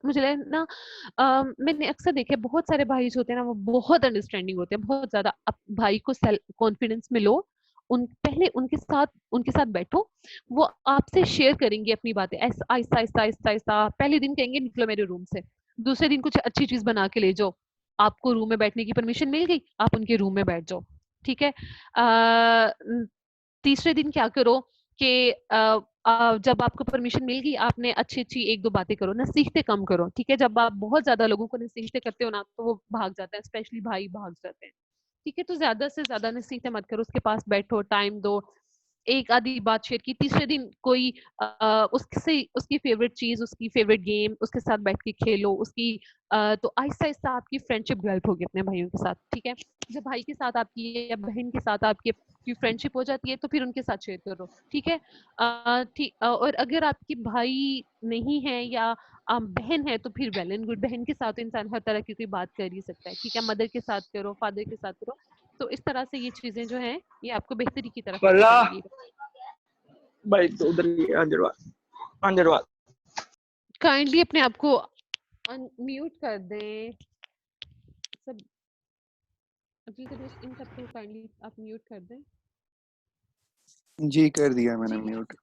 मुझे लगा ना, मैंने अक्सर देखे बहुत सारे भाई जो होते हैं ना, वो बहुत अंडरस्टैंडिंग होते हैं, बहुत ज्यादा। आप भाई को सेल्फ कॉन्फिडेंस में लो, उन पहले उनके साथ बैठो, वो आपसे शेयर करेंगे अपनी बातें, ऐसा आहिस्ता आहिस्ता आहिस्ता आहिस्ता। पहले दिन कहेंगे निकलो मेरे रूम से, दूसरे दिन कुछ अच्छी चीज बना के ले जाओ, आपको रूम में बैठने की परमिशन मिल गई, आप उनके रूम में बैठ जाओ, ठीक है? तीसरे दिन क्या करो कि जब आपको परमिशन मिल गई, आपने अच्छी अच्छी एक दो बातें करो, नसीहतें कम करो, ठीक है? जब आप बहुत ज्यादा लोगों को नसीहतें करते हो ना, तो वो भाग जाते हैं, स्पेशली भाई भाग जाते हैं, ठीक है? तो ज्यादा से ज्यादा नसीहतें मत करो, उसके पास बैठो, टाइम दो, एक आधी बात शेयर की। तीसरे दिन कोई उससे उसकी फेवरेट चीज, उसकी फेवरेट गेम उसके साथ बैठ के खेलो, उसकी तो आहिस्ता आहिस्ता आपकी फ्रेंडशिप डेवलप होगी अपने भाइयों के साथ, ठीक है? जब भाई के साथ आपकी या बहन के साथ आपकी की फ्रेंडशिप हो जाती है, तो फिर उनके साथ शेयर करो, ठीक है? ठीक। और अगर आपकी भाई नहीं है या बहन है, तो फिर वेल एंड गुड, बहन के साथ इंसान हर तरह की कोई बात कर ही सकता है, ठीक है? मदर के साथ करो, फादर के साथ करो। तो इस तरह से ये चीजें जो हैं, ये आपको बेहतरी की तरफ लेके चलेंगी। बाइक तो उधर ही अंदर काइंडली अपने आप को अनम्यूट कर दें सब। अब्दुल कदूस, इन सबको काइंडली आप म्यूट कर दें। जी कर दिया मैंने जी म्यूट।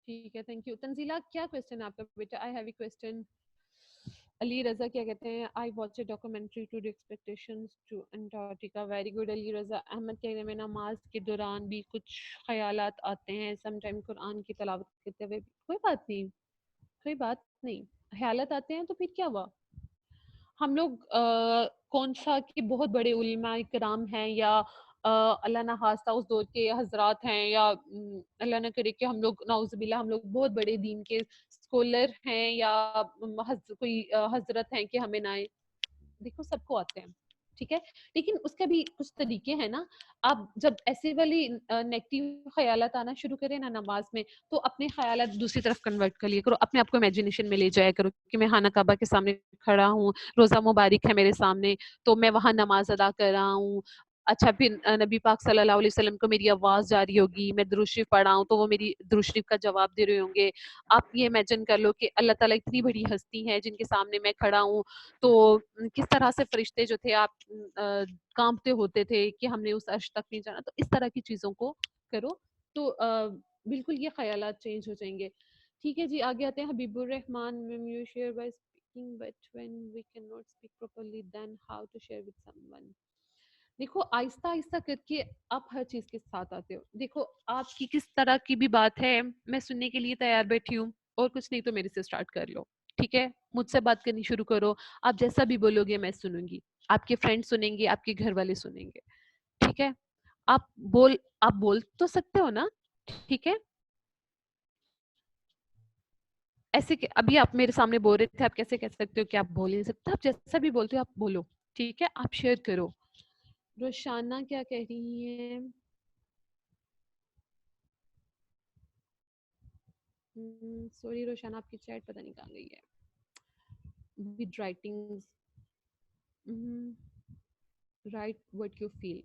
ठीक है, थैंक यू। तंजीला, क्या क्वेश्चन है आपका बेटा? I have a question. Ali Raza क्या कहते हैं, I watch a documentary to expectations to Antarctica. Very good Ali Raza. Ahmad कहते हैं, नमाज के दौरान भी कुछ ख्यालात आते हैं, समटाइम कुरान की तिलावत करते हुए। कोई बात नहीं, कोई बात नहीं, ख्यालात आते हैं तो फिर क्या हुआ? हम लोग कौन सा कि बहुत बड़े उलमा इकराम हैं, या अल्लाह ना खास्ता उस दौर के हजरात हैं, या अल्लाह ना करे कि हम लोग नाउजुबिल्ला हम लोग बहुत बड़े दीन के स्कॉलर हैं, या कोई हजरत हैं कि हमें ना आए। देखो सबको आते हैं, ठीक है? लेकिन उसका भी कुछ तरीके हैं ना। आप जब ऐसे वाली नेगेटिव ख्यालात आना शुरू करें ना नमाज में, तो अपने ख्यालात दूसरी तरफ कन्वर्ट कर लिया करो, अपने आप को इमेजिनेशन में ले जाया करो कि मैं खाना काबा के सामने खड़ा हूँ, रोजा मुबारक है मेरे सामने, तो मैं वहां नमाज अदा कर रहा हूँ, अच्छा फिर नबी पाक सल्लल्लाहु अलैहि वसल्लम को मेरी आवाज़ जा रही होगी, मैं दुरूद शरीफ पढ़ाऊँ तो वो मेरी दुरूद शरीफ का जवाब दे रहे होंगे। आप ये इमेजिन कर लो कि अल्लाह ताला इतनी बड़ी हस्ती है जिनके सामने मैं खड़ा हूँ, तो किस तरह से फरिश्ते जो थे आप काँपते होते थे कि हमने उस अर्श तक नहीं जाना। तो इस तरह की चीज़ों को करो, तो बिल्कुल ये ख़यालात चेंज हो जाएँगे। ठीक है जी, आगे आते हैं Habibur Rahman, ma'am you share by speaking but when we can not speak properly then how to share with someone. देखो आहिस्ता-आहिस्ता करके आप हर चीज़ के साथ आते हो। देखो आपकी किस तरह की भी बात है, मैं सुनने के लिए तैयार बैठी हूँ, और कुछ नहीं तो मेरे से स्टार्ट कर लो, ठीक है? मुझसे बात करनी शुरू करो, आप जैसा भी बोलोगे मैं सुनूँगी। आपके फ्रेंड्स सुनेंगे, आपके घर वाले सुनेंगे, ठीक है? आप बोल तो सकते हो ना? ठीक है? ऐसे क अभी आप मेरे सामने बोल रहे थे, आप कैसे कह सकते हो कि आप बोल ही नहीं सकते? आप जैसा भी बोलते हो आप बोलो, ठीक है? आप शेयर करो। रोशाना क्या कह रही हैं? सॉरी रोशाना, आपकी चैट पता नहीं कहाँ गई है। With writings, right what you feel,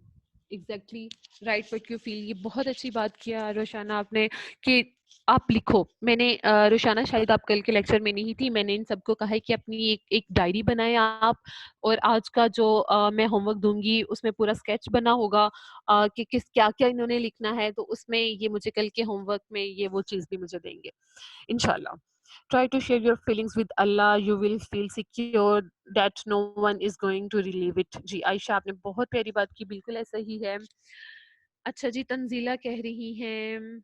exactly right what you feel. ये बहुत अच्छी बात किया रोशाना आपने कि आप लिखो। मैंने रोशाना शायद आप कल के लेक्चर में नहीं थी, मैंने इन सबको कहा है कि अपनी एक एक डायरी बनाएं आप, और आज का जो मैं होमवर्क दूंगी उसमें पूरा स्केच बना होगा कि किस क्या क्या इन्होंने लिखना है, तो उसमें ये मुझे कल के होमवर्क में ये वो चीज़ भी मुझे देंगे इंशाल्लाह। Try to share your feelings with Allah, you will feel secure that no one is going to relieve it। जी आयशा, आपने बहुत प्यारी बात की, बिल्कुल ऐसा ही है। अच्छा जी, तंजीला कह रही हैं,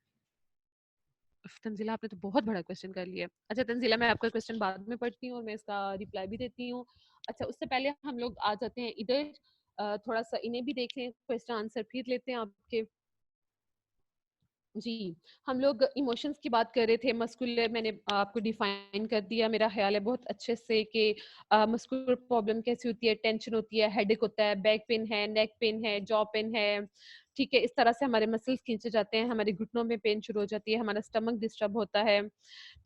तंजीला आपने तो बहुत बड़ा क्वेश्चन कर लिया। अच्छा तंजीला, मैं आपका क्वेश्चन बाद में पढ़ती हूँ और मैं इसका रिप्लाई भी देती हूँ। अच्छा उससे पहले हम लोग आ जाते हैं इधर, थोड़ा सा इन्हें भी देख लें, क्वेश्चन आंसर फिर लेते हैं आपके। जी, हम लोग इमोशंस की बात कर रहे थे। मस्कुलर मैंने आपको डिफाइन कर दिया, मेरा ख्याल है बहुत अच्छे से, कि मस्कुलर प्रॉब्लम कैसी होती है, टेंशन होती है, हेडेक होता है, बैक पेन है, नेक पेन है, जॉ पेन है, ठीक है? इस तरह से हमारे मसल्स खींचे जाते हैं, हमारे घुटनों में पेन शुरू हो जाती है, हमारा स्टमक डिस्टर्ब होता है,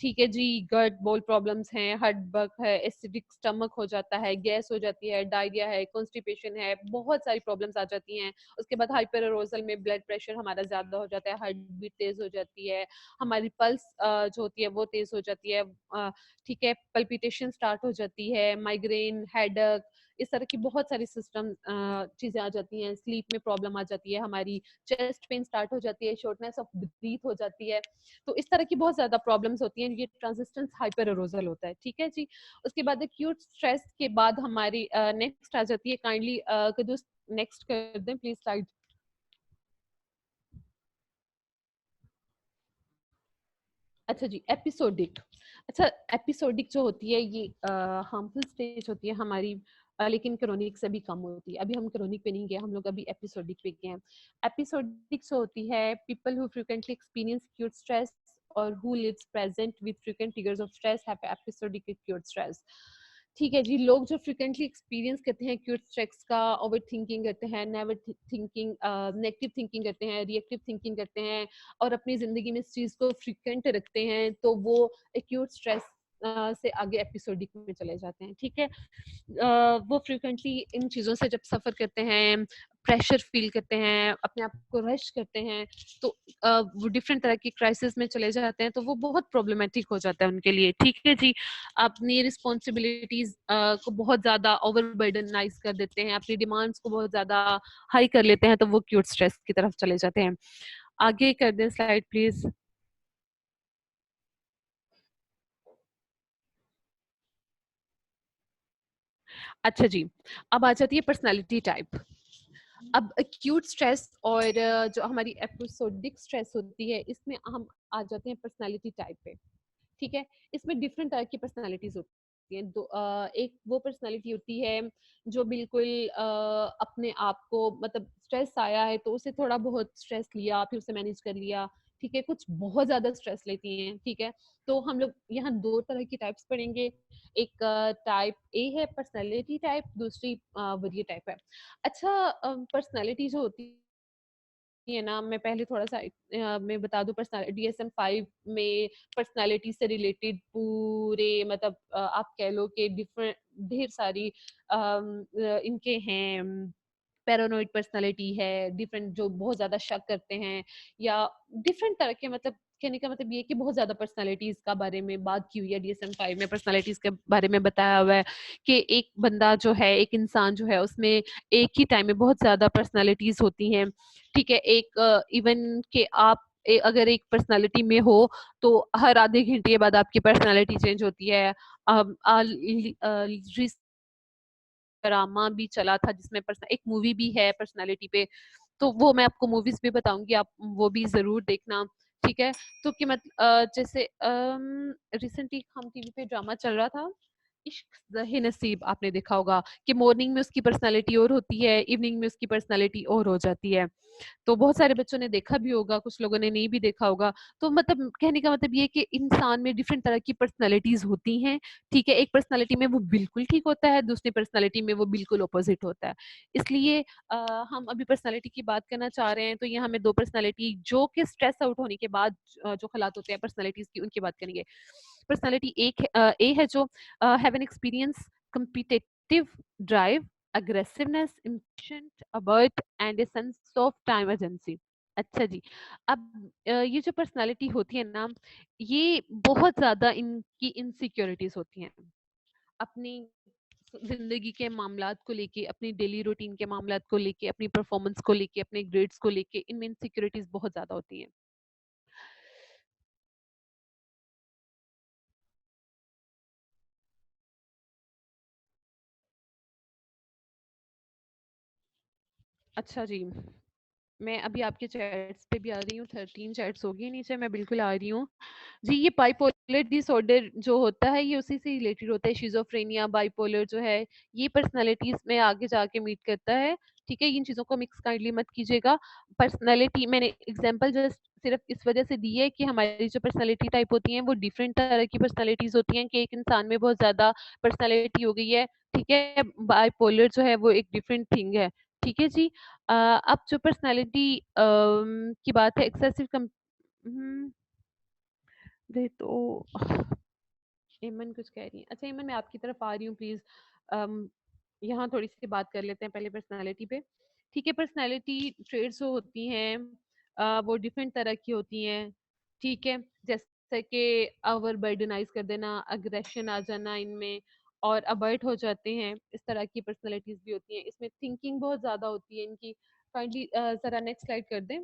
ठीक है जी? गट बोल प्रॉब्लम्स हैं, हार्ट बग है, एसिडिक स्टमक हो जाता है, गैस हो जाती है, डायरिया है, कॉन्स्टिपेशन है, बहुत सारी प्रॉब्लम्स आ जाती हैं। उसके बाद हाइपर अरोजल में ब्लड प्रेशर हमारा ज़्यादा हो जाता है, हार्ट बीट तेज़ हो जाती है, हमारी पल्स जो होती है वो तेज़ हो जाती है, ठीक है? पल्पिटेशन स्टार्ट हो जाती है, माइग्रेन, हेडेक, इस तरह की बहुत सारी सिस्टम चीज़ें आ जाती हैं, स्लीप में प्रॉब्लम आ जाती है, हमारी चेस्ट पेन स्टार्ट हो जाती है, शॉर्टनेस ऑफ ब्रीथ हो जाती है। तो इस तरह की बहुत ज़्यादा प्रॉब्लम्स होती हैं, ये ट्रांजिस्टेंस हाइपर अरोजल होता है, ठीक है जी? उसके बाद एक्यूट स्ट्रेस के बाद हमारी नेक्स्ट आ जाती है, काइंडली कदुस नेक्स्ट कर दें प्लीज स्लाइड। अच्छा जी, एपिसोडिक। अच्छा एपिसोडिक जो होती है ये हार्मफुल स्टेज होती है हमारी, लेकिन क्रोनिक से भी कम होती है। अभी हम क्रोनिक पे नहीं गए, हम लोग अभी एपिसोडिक पे गए हैं। एपिसोडिक जो होती है, people who frequently experience acute stress और who lives present with frequent triggers of stress have episodic acute stress. ठीक है जी, लोग जो फ्रीक्वेंटली एक्सपीरियंस करते हैं एक्यूट स्ट्रेस का, ओवर थिंकिंग करते हैं, नेवर थिंकिंग, नेगेटिव थिंकिंग करते हैं, रिएक्टिव थिंकिंग करते हैं, और अपनी ज़िंदगी में इस चीज़ को फ्रीक्वेंट रखते हैं, तो वो एक्यूट स्ट्रेस से आगे एपिसोडिक में चले जाते हैं, ठीक है? वो फ्रीक्वेंटली इन चीज़ों से जब सफ़र करते हैं, प्रेशर फील करते हैं, अपने आप को रश करते हैं, तो वो डिफरेंट तरह की क्राइसिस में चले जाते हैं, तो वो बहुत प्रॉब्लमेटिक हो जाता है उनके लिए, ठीक है जी? अपनी रिस्पॉन्सिबिलिटीज़ को बहुत ज़्यादा ओवर बर्डनाइज़ कर देते हैं, अपनी डिमांड्स को बहुत ज़्यादा हाई कर लेते हैं, तो वो एक्यूट स्ट्रेस की तरफ चले जाते हैं। आगे कर दें स्लाइड प्लीज़। अच्छा जी, अब आ जाती है पर्सनैलिटी टाइप। अब एक्यूट स्ट्रेस और जो हमारी एपिसोडिक स्ट्रेस होती है, इसमें हम आ जाते हैं पर्सनैलिटी टाइप पे, ठीक है? इसमें डिफरेंट तरह की पर्सनैलिटीज़ होती हैं। एक वो पर्सनैलिटी होती है जो बिल्कुल अपने आप को, मतलब स्ट्रेस आया है तो उसे थोड़ा बहुत स्ट्रेस लिया, फिर उसे मैनेज कर लिया, ठीक है? कुछ बहुत ज़्यादा स्ट्रेस लेती हैं, ठीक है? तो हम लोग यहाँ 2 तरह की टाइप्स पढ़ेंगे। एक टाइप ए है पर्सनैलिटी टाइप, दूसरी वरीय टाइप है। अच्छा पर्सनैलिटी जो होती है ना, मैं पहले थोड़ा-सा मैं बता दूँ, DSM-5 में पर्सनैलिटी से रिलेटेड पूरे, मतलब आप कह लो कि डिफरेंट ढेर सारी इनके हैं पैरानोइड पर्सनालिटी है, डिफरेंट जो बहुत ज्यादा शक करते हैं, या डिफरेंट तरह के, मतलब कहने का मतलब ये है कि बहुत ज्यादा पर्सनालिटीज का बारे में बात की हुई है। DSM-5 में पर्सनालिटीज के बारे में बताया हुआ है कि एक बंदा जो है, एक इंसान जो है, उसमें एक ही टाइम में बहुत ज्यादा पर्सनालिटीज होती हैं। ठीक है, एक इवन के आप अगर एक पर्सनालिटी में हो तो हर आधे घंटे के बाद आपकी पर्सनालिटी चेंज होती है। ड्रामा भी चला था जिसमें एक मूवी भी है पर्सनालिटी पे, तो वो मैं आपको मूवीज भी बताऊंगी, आप वो भी जरूर देखना। ठीक है, तो कि मतलब जैसे रिसेंटली हम टीवी पे ड्रामा चल रहा था इश्क ज़हे नसीब, आपने देखा होगा कि मॉर्निंग में उसकी पर्सनालिटी और होती है, इवनिंग में उसकी पर्सनालिटी और हो जाती है। तो बहुत सारे बच्चों ने देखा भी होगा, कुछ लोगों ने नहीं भी देखा होगा। तो मतलब कहने का मतलब ये है कि इंसान में डिफरेंट तरह की पर्सनालिटीज होती हैं। ठीक है, एक पर्सनालिटी में वो बिल्कुल ठीक होता है, दूसरी पर्सनालिटी में वो बिल्कुल अपोजिट होता है। इसलिए हम अभी पर्सनालिटी की बात करना चाह रहे हैं, तो ये हमें दो पर्सनालिटी जो कि स्ट्रेस आउट होने के बाद जो हालात होते हैं पर्सनालिटीज की, उनकी बात करेंगे। पर्सनालिटी ए है जो have an experience, competitive drive, aggressiveness, impatient, alert and a sense of time urgency। अच्छा जी, अब ये जो पर्सनालिटी होती है ना, ये बहुत ज्यादा इनकी इनसिक्योरिटीज होती हैं अपनी जिंदगी के मामलात को लेके, अपनी डेली रूटीन के मामलात को लेके, अपनी परफॉर्मेंस को लेके, अपने ग्रेड्स को लेके, इनमें इनसिक्योरिटीज बहुत ज्यादा होती हैं। अच्छा जी, मैं अभी आपके चैट्स पे भी आ रही हूँ, 13 चैट्स हो गई नीचे, मैं बिल्कुल आ रही हूँ जी। ये बाइपोलर डिसऑर्डर जो होता है ये उसी से रिलेटेड होता है। शिजोफ्रेनिया, बाइपोलर जो है, ये पर्सनालिटीज में आगे जाके मीट करता है। ठीक है, इन चीजों को मिक्स काइंडली मत कीजिएगा। पर्सनालिटी मैंने एग्जांपल जस्ट सिर्फ इस वजह से दी है कि हमारी जो पर्सनालिटी टाइप होती हैं वो डिफरेंट तरह की पर्सनालिटीज होती हैं, कि एक इंसान में बहुत ज्यादा पर्सनालिटी हो गई है। ठीक है, बाइपोलर जो है वो एक डिफरेंट थिंग है। ठीक है जी। अब जो पर्सनालिटी की बात है, एक्सेसिव दे तो ईमन कुछ कह रही है। अच्छा ईमन, मैं आपकी तरफ आ रही हूँ प्लीज। यहाँ थोड़ी सी बात कर लेते हैं पहले पर्सनालिटी पे। ठीक है, पर्सनालिटी ट्रेड्स जो होती हैं वो डिफरेंट तरह की होती हैं। ठीक है, जैसे कि ओवर बर्डनाइज कर देना, अग्रेशन आ जाना इनमें, और अबर्ट हो जाते हैं, इस तरह की पर्सनालिटीज भी होती हैं। इसमें थिंकिंग बहुत ज्यादा होती है इनकी। काइंडली जरा नेक्स्ट स्लाइड कर दें।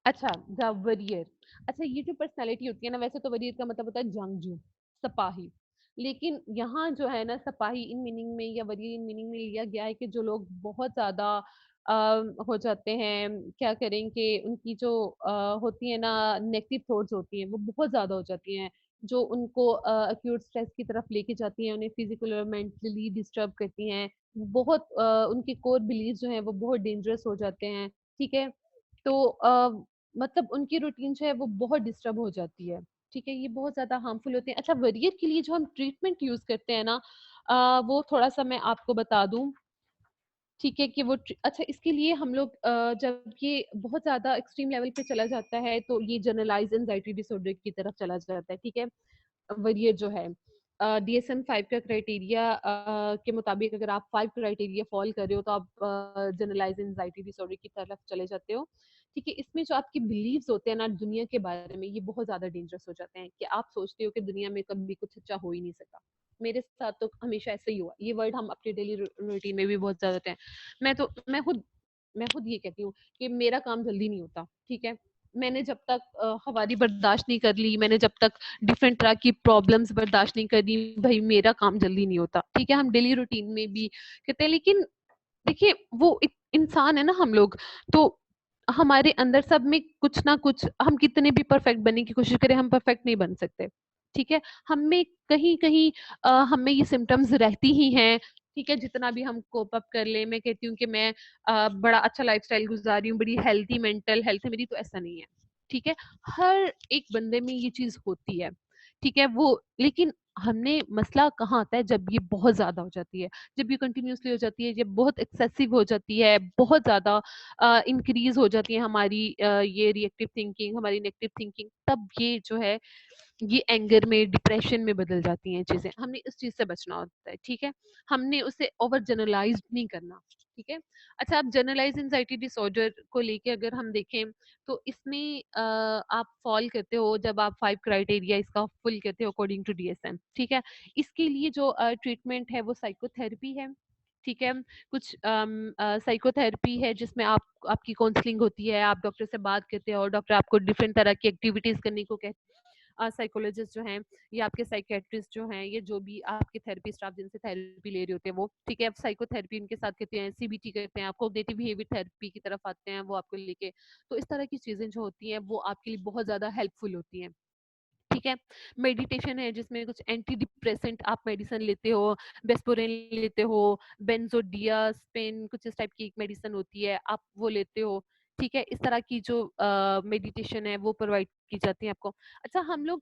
अच्छा, द वरियर। अच्छा, ये जो पर्सनालिटी होती है ना, वैसे तो वरियर का मतलब होता है जंगजू, सिपाही। लेकिन यहाँ जो है ना, सिपाही इन मीनिंग में या वरियर इन मीनिंग में लिया गया है कि जो लोग बहुत ज्यादा हो जाते हैं, क्या करें कि उनकी जो होती है ना नेगेटिव थॉट्स होती हैं वो बहुत ज्यादा हो जाती हैं, जो उनको अक्यूट स्ट्रेस की तरफ लेके जाती हैं, उन्हें फिजिकल और मेंटली डिस्टर्ब करती हैं। बहुत उनके कोर बिलीव जो है वो बहुत डेंजरस हो जाते हैं। ठीक है, तो मतलब उनकी रूटीन जो है वो बहुत डिस्टर्ब हो जाती है। ठीक है, ये बहुत ज्यादा हार्मफुल होते हैं। अच्छा, वरियर के लिए जो हम ट्रीटमेंट यूज करते हैं ना, वो थोड़ा सा मैं आपको बता दूं। ठीक है, कि वो अच्छा, इसके लिए हम लोग जब ये बहुत ज्यादा एक्सट्रीम लेवल पे चला जाता है तो ये जनरलाइज एंजाइटी डिसऑर्डर की तरफ चला जाता है। ठीक है, वरियर जो है DSM-5 का क्राइटेरिया के मुताबिक अगर आप 5 क्राइटेरिया फॉल कर रहे हो तो आप जनरलाइज एंजाइटी डिसऑर्डर की तरफ चले जाते हो। ठीक है, इसमें जो आपके बिलीव्स होते हैं ना दुनिया के बारे में, ये बहुत ज्यादा डेंजरस हो जाते हैं, कि आप सोचते हो कि दुनिया में कभी कुछ अच्छा हो ही नहीं सकता। मेरे साथ तो हमेशा ऐसे ही हुआ। ये वर्ड हम अपने डेली रूटीन में भी बहुत ज्यादा होते हैं। मैं खुद ये कहती हूँ कि मेरा काम जल्दी नहीं होता। ठीक है, मैंने जब तक हवारी बर्दाश्त नहीं कर ली, मैंने जब तक डिफरेंट तरह की प्रॉब्लम्स बर्दाश्त नहीं कर दी, भाई मेरा काम जल्दी नहीं होता। ठीक है, हम डेली रूटीन में भी कहते हैं, लेकिन देखिए वो एक इंसान है ना हम लोग, तो हमारे अंदर सब में कुछ ना कुछ, हम कितने भी परफेक्ट बनने की कोशिश करें हम परफेक्ट नहीं बन सकते। ठीक है, हमें कहीं कहीं हमें ये सिम्टम्स रहती ही हैं। ठीक है, जितना भी हम कोप अप कर ले, मैं कहती हूँ कि मैं बड़ा अच्छा लाइफस्टाइल गुजार रही हूँ, बड़ी हेल्थी मेंटल हेल्थ है मेरी, तो ऐसा नहीं है। ठीक है, हर एक बंदे में ये चीज होती है। ठीक है, वो लेकिन हमने मसला कहाँ आता है, जब ये बहुत ज्यादा हो जाती है, जब ये कंटिन्यूसली हो जाती है, जब बहुत एक्सेसिव हो जाती है, बहुत ज्यादा इंक्रीज हो जाती है हमारी ये रिएक्टिव थिंकिंग, हमारी नेगेटिव थिंकिंग, तब ये जो है ये एंगर में, डिप्रेशन में बदल जाती हैं चीजें। हमने इस चीज से बचना होता है, ठीक है। हमने उसे ओवर जनरलाइज नहीं करना, ठीक है। अच्छा, आप जनरलाइज एंजाइटी डिसऑर्डर को लेके अगर हम देखें तो इसमें आप फॉल करते हो जब आप 5 क्राइटेरिया इसका फुल करते हो अकॉर्डिंग टू डीएसएम, ठीक है। इसके लिए जो ट्रीटमेंट है वो साइकोथेरेपी है, ठीक है। कुछ साइकोथेरेपी है जिसमें आप आपकी काउंसलिंग होती है, आप डॉक्टर से बात करते हो और डॉक्टर आपको डिफरेंट तरह की एक्टिविटीज करने को कहते हैं। साइकोलॉजिस्ट जो हैं या आपके साइकेट्रिस्ट जो हैं, ये जो भी आपके थेरेपी स्टाफ जिनसे थेरेपी ले रहे होते हैं वो, ठीक है, आप साइकोथेरेपी उनके साथ करते हैं, सीबीटी करते हैं, आप कॉग्निटिव बिहेवियर थेरेपी की तरफ आते हैं वो आपको लेके। तो इस तरह की चीजें जो होती हैं वो आपके लिए बहुत ज्यादा हेल्पफुल होती हैं, ठीक है। मेडिटेशन है जिसमें कुछ एंटी डिप्रेसेंट आप मेडिसिन लेते हो, बेस्पोरिन लेते हो, बेंजोडियास्पिन, कुछ इस टाइप की एक मेडिसिन होती है, आप वो लेते हो, ठीक है। इस तरह की जो मेडिटेशन है वो प्रोवाइड की जाती है आपको। अच्छा, हम लोग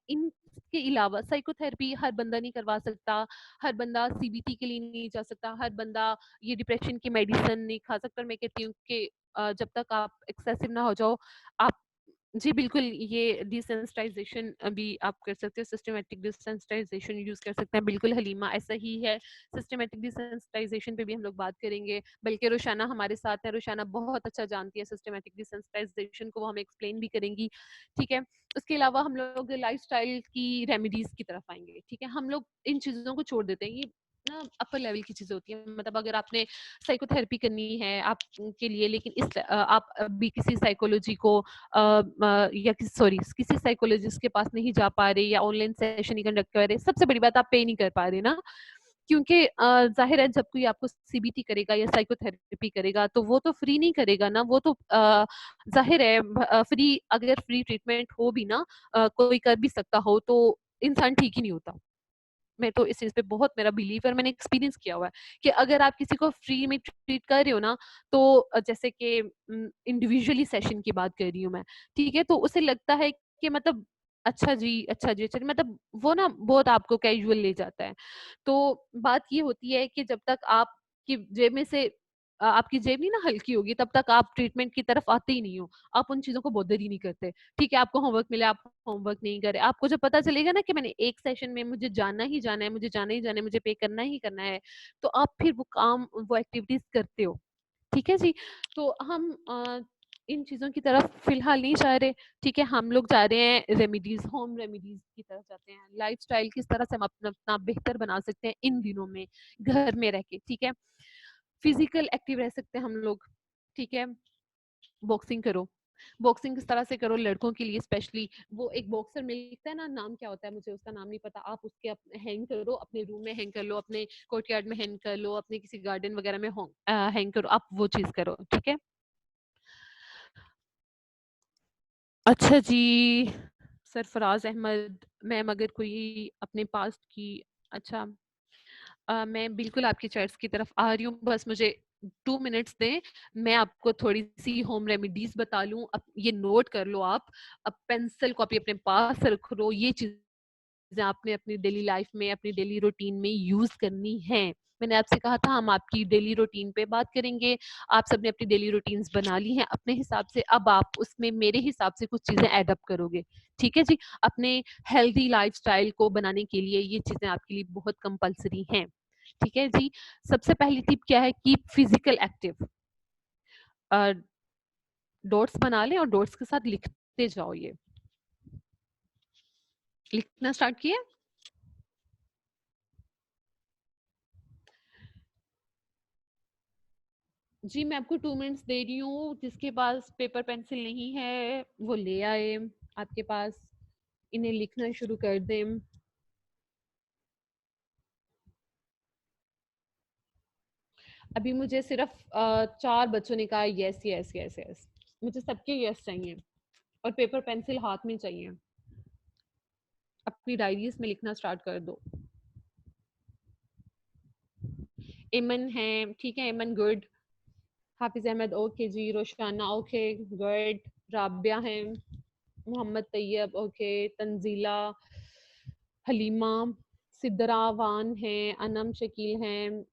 इनके अलावा साइकोथेरेपी हर बंदा नहीं करवा सकता, हर बंदा सीबीटी के लिए नहीं जा सकता, हर बंदा ये डिप्रेशन की मेडिसिन नहीं खा सकता। मैं कहती हूँ कि जब तक आप एक्सेसिव ना हो जाओ, आप जी बिल्कुल, ये डिसेंसिटाइजेशन भी आप कर सकते हो, सिस्टमैटिक डिसेंसिटाइजेशन यूज़ कर सकते हैं। बिल्कुल हलीमा, ऐसा ही है। सिस्टमैटिक डिसेंसिटाइजेशन पे भी हम लोग बात करेंगे, बल्कि रुशाना हमारे साथ है। रुशाना बहुत अच्छा जानती है सिस्टमैटिक डिसेंसिटाइजेशन को, वो हमें एक्सप्लेन भी करेंगी, ठीक है। उसके अलावा हम लोग लाइफस्टाइल की रेमेडीज की तरफ आएंगे, ठीक है। हम लोग इन चीज़ों को छोड़ देते हैं, ये ना अपर लेवल की चीज़ें होती हैं। मतलब अगर आपने साइकोथेरेपी करनी है आपके लिए, लेकिन आप अभी किसी साइकोलॉजी को या किसी साइकोलॉजिस्ट के पास नहीं जा पा रहे या ऑनलाइन सेशन नहीं कंडक्ट कर रहे, सबसे बड़ी बात आप पे नहीं कर पा रहे ना, क्योंकि जाहिर है जब कोई आपको सीबीटी करेगा या साइकोथेरेपी करेगा तो वो तो फ्री नहीं करेगा ना, वो तो जाहिर है फ्री, अगर फ्री ट्रीटमेंट हो भी ना, कोई कर भी सकता हो तो इंसान ठीक ही नहीं होता। मैं तो इस चीज पे बहुत मेरा बिलीव है और मैंने एक्सपीरियंस किया हुआ है कि अगर आप किसी को फ्री में ट्रीट कर रहे हो ना, तो जैसे कि इंडिविजुअली सेशन की बात कर रही हूँ मैं, ठीक है, तो उसे लगता है कि मतलब अच्छा जी, अच्छा जी, अच्छा जी, मतलब वो ना बहुत आपको कैजुअल ले जाता है। तो बात ये होती है कि जब तक आपकी जेब में से आपकी जेब नहीं ना हल्की होगी, तब तक आप ट्रीटमेंट की तरफ आते ही नहीं हो, आप उन चीजों को बॉदर ही नहीं करते, ठीक है। आपको होमवर्क मिला, आप होमवर्क नहीं करे, आपको जब पता चलेगा ना कि मैंने एक सेशन में मुझे जाना ही जाना है, मुझे जाना ही जाना है, मुझे पे करना ही करना है, तो आप फिर वो काम, वो एक्टिविटीज करते हो, ठीक है जी। तो हम इन चीजों की तरफ फिलहाल नहीं जा रहे, ठीक है। हम लोग जा रहे हैं रेमेडीज, होम रेमेडीज की तरफ जाते हैं। लाइफस्टाइल किस तरह से हम अपना अपना बेहतर बना सकते हैं इन दिनों में घर में रह के, ठीक है। फिजिकल एक्टिव रह सकते हैं हम लोग, ठीक है। बॉक्सिंग करो, बॉक्सिंग किस तरह से करो लड़कों के लिए स्पेशली, वो एक बॉक्सर मिलता है ना, नाम क्या होता है मुझे उसका नाम नहीं पता, आप उसके हैंग करो, अपने रूम में हैंग कर लो, अपने कोर्टयार्ड में हैंग कर लो, अपने किसी गार्डन वगैरह में हैंग करो, आप वो चीज करो, ठीक है। अच्छा जी, सरफराज अहमद मैम, अगर कोई अपने पास्ट की, अच्छा मैं बिल्कुल आपकी चैट्स की तरफ आ रही हूँ, बस मुझे 2 मिनट्स दें, मैं आपको थोड़ी सी होम रेमेडीज बता लूं। अब ये नोट कर लो आप, अब पेंसिल कॉपी अपने पास रख लो, ये चीजें आपने अपनी डेली लाइफ में, अपनी डेली रूटीन में यूज करनी है। मैंने आपसे कहा था हम आपकी डेली रूटीन पे बात करेंगे, आप सबने अपनी डेली रूटीन्स बना ली हैं अपने हिसाब से, अब आप उसमें मेरे हिसाब से कुछ चीजें एडअप करोगे, ठीक है जी। अपने हेल्दी लाइफस्टाइल को बनाने के लिए ये चीजें आपके लिए बहुत कंपलसरी हैं, ठीक है जी। सबसे पहली टिप क्या है, कीप फिजिकल एक्टिव। डॉट्स बना लें और डॉट्स के साथ लिखते जाओ, ये लिखना स्टार्ट किए। जी मैं आपको 2 मिनट्स दे रही हूँ, जिसके पास पेपर पेंसिल नहीं है वो ले आए आपके पास, इन्हें लिखना शुरू कर दें। अभी मुझे सिर्फ 4 बच्चों ने कहा यस यस यस यस, मुझे सबके यस चाहिए और पेपर पेंसिल हाथ में चाहिए। अपनी डायरीज में लिखना स्टार्ट कर दो। इमन है, ठीक है, इमन गुड। हाफिज अहमद ओके जी, रोशाना ओके गुड, राबिया है, मोहम्मद तैयब ओके, तंजीला, हलीमा, सिद्रावान है, अनम शकील हैं,